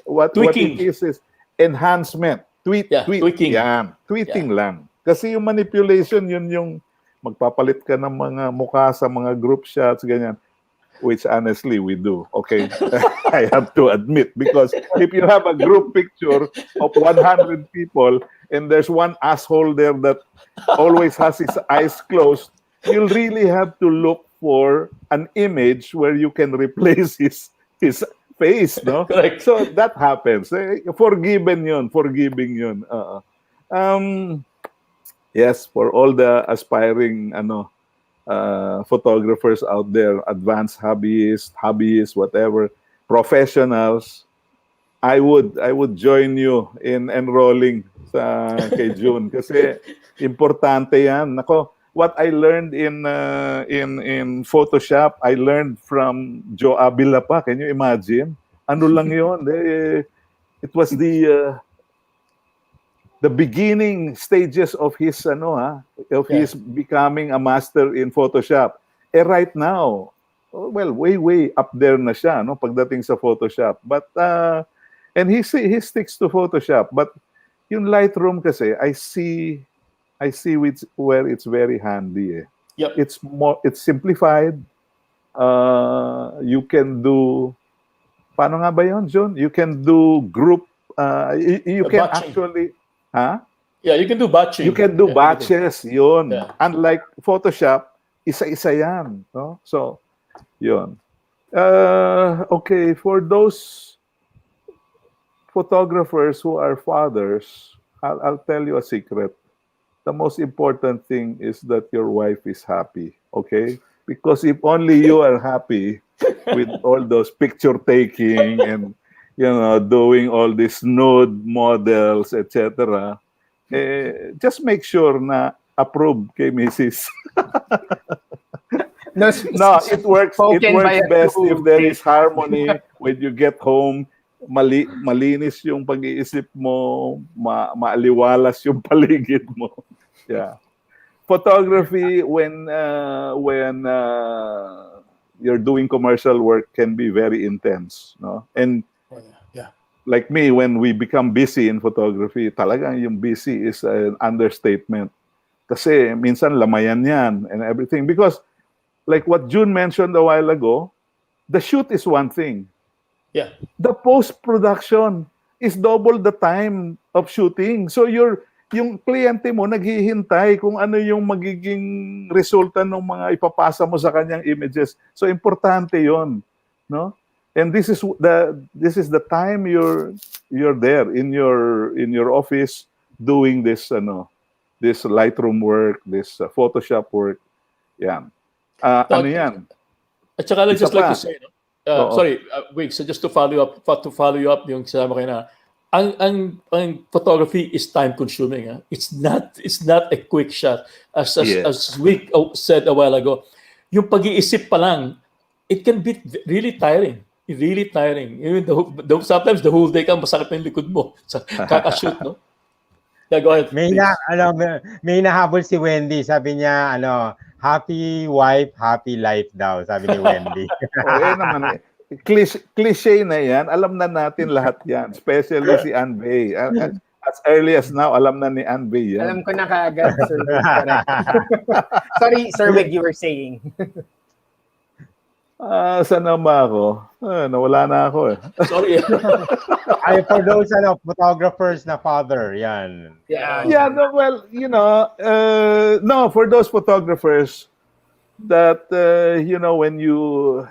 what Tweaking. it is enhancement. Tweaking. Tweeting lang. Kasi yung manipulation, yun yung magpapalit ka ng mga mukha sa mga group shots, ganyan. Which honestly we do, okay? I have to admit, because if you have a group picture of 100 people and there's one asshole there that always has his eyes closed, you'll really have to look for an image where you can replace his face, no? Correct. So that happens. Forgiving yun. Yes, for all the aspiring photographers out there, advanced hobbyists, whatever, professionals, I would join you in enrolling sa kay Jun kasi importante yan. Nako, what I learned in Photoshop, I learned from Joe Avila pa. Can you imagine? Ano lang yun? It was the beginning stages of his his becoming a master in Photoshop. Right now, well, way up there na siya, no, pagdating sa Photoshop. But and he sticks to Photoshop, but yung Lightroom kasi I see where it's very handy . Yep. It's simplified. You can do, paano nga ba yun, John? You can do group, you can batching. actually, huh? Yeah, you can do batching. You can do batches, yun. Yeah. Unlike Photoshop, isa-isa yan. No? So, yun. Okay, for those photographers who are fathers, I'll tell you a secret. The most important thing is that your wife is happy, okay? Because if only you are happy with all those picture taking and doing all these nude models, etc., just make sure na approved kay Mrs. No, it works best if there is harmony when you get home. Malinis yung pag-iisip mo, maaliwalas yung paligid mo. Yeah. Photography when you're doing commercial work can be very intense, no? And like me, when we become busy in photography, talagang yung busy is an understatement. Kasi minsan lamayan yan and everything. Because like what Jun mentioned a while ago, the shoot is one thing. Yeah. The post-production, is double the time of shooting. So yung kliyente mo naghihintay kung ano yung magiging resulta ng mga ipapasa mo sa kanyang images. So importante 'yon, no? And this is the time you're there in your office doing this this Lightroom work, this Photoshop work. Yan. Ano yan? At saka I'd Isa just like pa. to say, Oo. sorry, Wig, so just to follow you up yung sinabi ko na, ang photography is time consuming. It's not a quick shot. As Wig said a while ago, yung pag-iisip pa lang, it can be really tiring. Really tiring. Even sometimes the whole day kang masakit na yung likod mo sa kakashoot, no? Yeah, go ahead. May hinahabol si Wendy. Sabi niya, happy wife, happy life daw. Sabi ni Wendy. Naman. Cliche na yan. Alam na natin lahat yan. Especially si Ann Bay. As early as now, alam na ni Ann Bay yan. Alam ko na kaagad, Sir Wig. Sorry, Sir Wig, you were saying. Saan na ba ako? Nawala na ako eh. Sorry. For those photographers na father, yan. Yeah, no, well, no, for those photographers that when you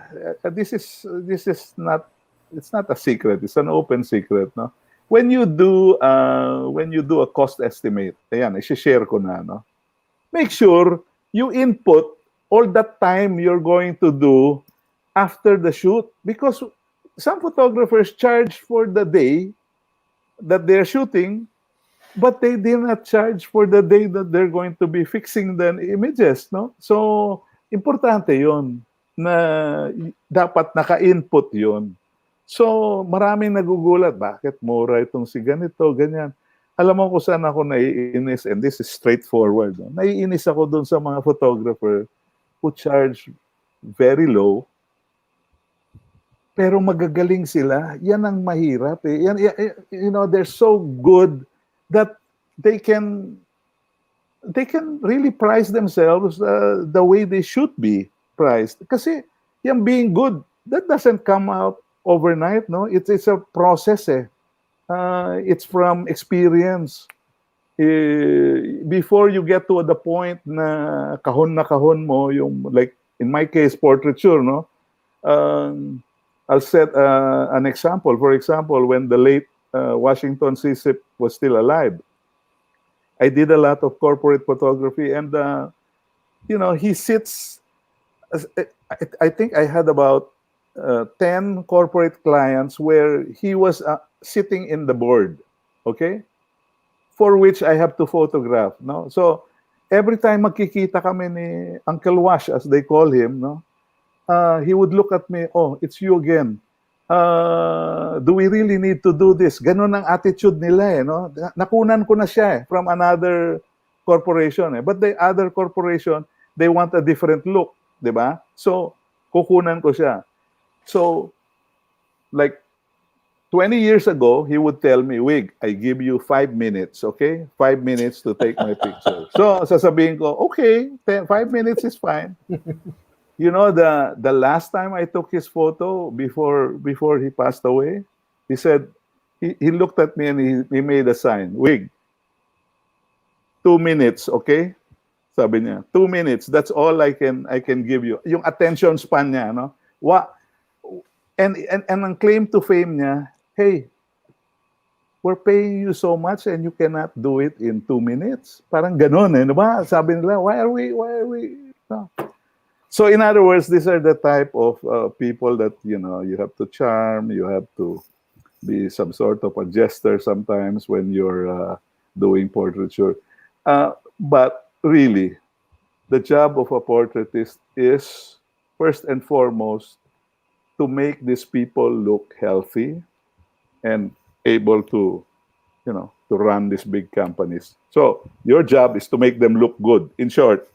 this is not, it's not a secret, it's an open secret, no? When you do a cost estimate, ayan, i-share ko na, no? Make sure you input all that time you're going to do after the shoot, because some photographers charge for the day that they're shooting, but they did not charge for the day that they're going to be fixing the images, no? So, importante yon na dapat naka-input yon. So, maraming nagugulat, bakit mura itong si ganito, ganyan. Alam mo kung saan ako naiinis, and this is straightforward. No? Naiinis ako doon sa mga photographer who charge very low, pero magagaling sila. Yan ang mahirap eh. They're so good that they can really price themselves the way they should be priced. Kasi yung being good, that doesn't come out overnight, no? It's a process eh. It's from experience. Before you get to the point na kahon mo, yung, like in my case, portraiture, no? I'll set an example. For example, when the late Washington Sisip was still alive, I did a lot of corporate photography, and he sits. I think I had about 10 corporate clients where he was sitting in the board, okay, for which I have to photograph. No, so every time magkikita kami ni Uncle Wash, as they call him, no. He would look at me, oh, it's you again. Do we really need to do this? Ganon ang attitude nila eh, no? Nakunan ko na siya eh, from another corporation eh. But the other corporation, they want a different look, di ba? So, kukunan ko siya. So, like 20 years ago, he would tell me, Wig, I give you 5 minutes, okay? 5 minutes to take my picture. So, sasabihin ko, okay, 5 minutes is fine. You know, the last time I took his photo before he passed away, he said, he looked at me and he made a sign, Wig, 2 minutes, okay? Sabi niya, 2 minutes, that's all I can give you. Yung attention span niya, no? And ang claim to fame niya, hey, we're paying you so much and you cannot do it in 2 minutes. Parang ganon eh, diba? Sabi nila, why are we, no? So in other words, these are the type of people that, you have to charm, you have to be some sort of a jester sometimes when you're doing portraiture. But really, the job of a portraitist is, first and foremost, to make these people look healthy and able to, to run these big companies. So your job is to make them look good, in short.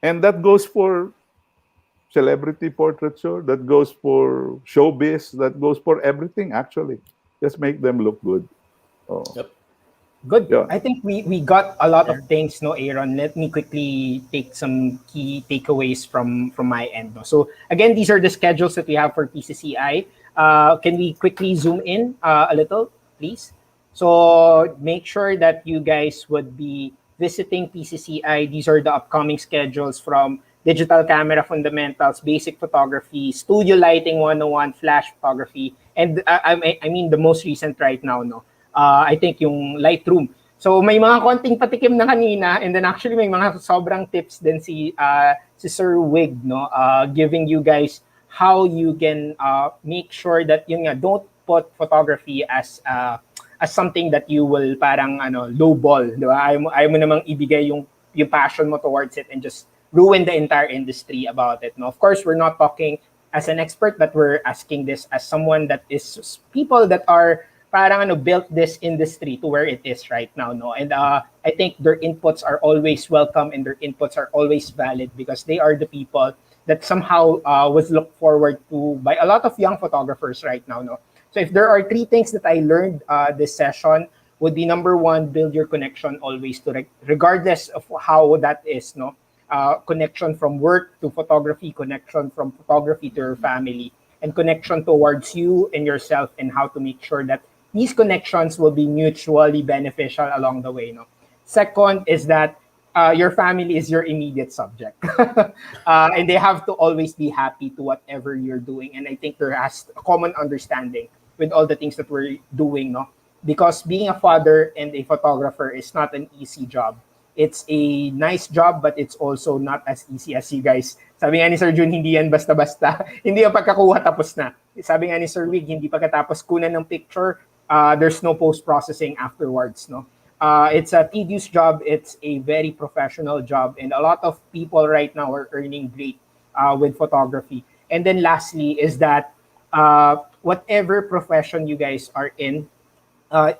And that goes for celebrity portraiture, that goes for showbiz, that goes for everything, actually. Just make them look good. Oh. Yep. Good. Yeah. I think we got a lot of things, no, Aaron. Let me quickly take some key takeaways from my end. No? So again, these are the schedules that we have for PCCI. Can we quickly zoom in a little please. So make sure that you guys would be visiting PCCI. These are the upcoming schedules from digital camera fundamentals, basic photography, studio lighting 101, flash photography, and I mean the most recent right now, no? I think yung Lightroom. So may mga konting patikim na kanina, and then actually may mga sobrang tips din si Sir Wig, no? Giving you guys how you can make sure that yun nga, don't put photography as something that you will parang low ball, di ba? Ayaw mo namang ibigay yung passion mo towards it and just ruin the entire industry about it. No, of course, we're not talking as an expert, but we're asking this as someone that is people that are parang built this industry to where it is right now. No, and I think their inputs are always welcome and their inputs are always valid because they are the people that somehow was looked forward to by a lot of young photographers right now. No, so if there are 3 things that I learned this session, would be number 1, build your connection always to regardless of how that is. No. Connection from work to photography, connection from photography to your family, and connection towards you and yourself, and how to make sure that these connections will be mutually beneficial along the way. No? Second is that your family is your immediate subject. And they have to always be happy to whatever you're doing. And I think there has a common understanding with all the things that we're doing. No? Because being a father and a photographer is not an easy job. It's a nice job, but it's also not as easy as you guys. Sabi nga ni Sir Jun, hindi yan basta-basta. Hindi yung pagkakuha tapos na. Sabi nga ni Sir Wig, hindi pagkatapos kunan ng picture, there's no post-processing afterwards. No, it's a tedious job. It's a very professional job. And a lot of people right now are earning great with photography. And then lastly is that whatever profession you guys are in,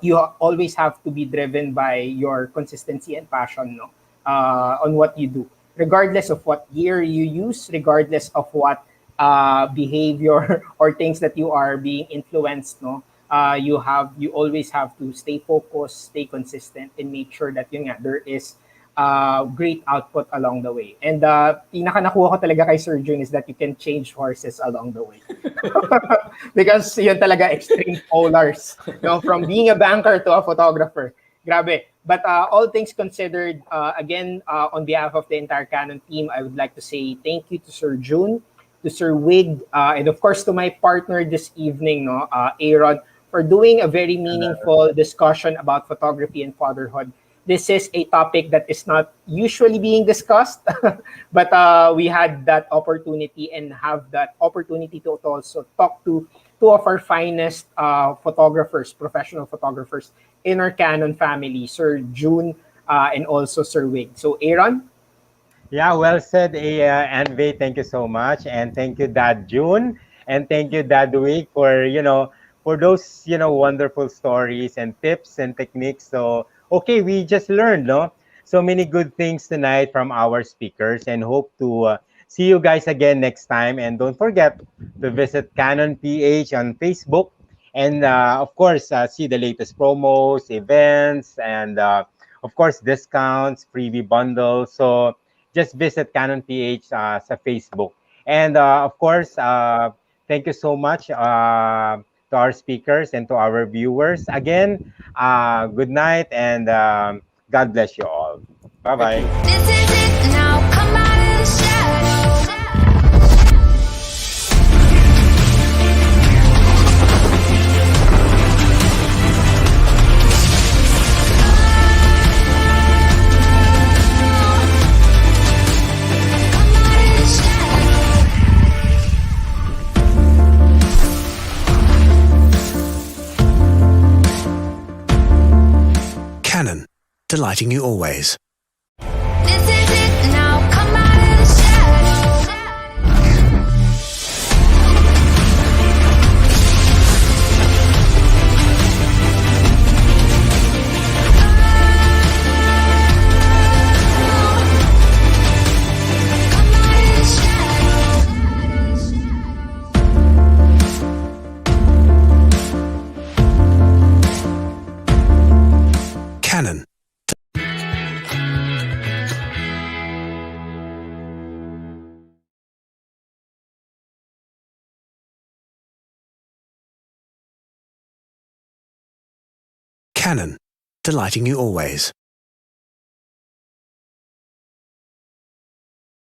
you always have to be driven by your consistency and passion, no, on what you do, regardless of what gear you use, regardless of what behavior or things that you are being influenced, no. You always have to stay focused, stay consistent, and make sure that yun nga, there is great output along the way. And pinaka nakuha ko talaga kay Sir Jun is that you can change horses along the way. Because yun talaga extreme polars. From being a banker to a photographer. Grabe. But all things considered, again, on behalf of the entire Canon team, I would like to say thank you to Sir Jun, to Sir Wig, and of course to my partner this evening, no, Aaron, for doing a very meaningful discussion about photography and fatherhood. This is a topic that is not usually being discussed, but we had that opportunity and have that opportunity to also talk to 2 of our finest photographers, professional photographers in our Canon family, Sir Jun and also Sir Wig. So, Aaron? Yeah, well said, Anve. Thank you so much. And thank you, Dad June. And thank you, Dad Wig, for, for those, wonderful stories and tips and techniques. So, okay, we just learned, no? So many good things tonight from our speakers, and hope to see you guys again next time. And don't forget to visit Canon PH on Facebook, and of course, see the latest promos, events, and of course, discounts, freebie bundles. So just visit Canon PH sa Facebook. And of course, thank you so much to our speakers and to our viewers. Again, good night, and God bless you all. Bye-bye. This is it now, come out of the shadows. Canon, delighting you always. This is it now, come out of the shadows. Canon. Canon, delighting you always.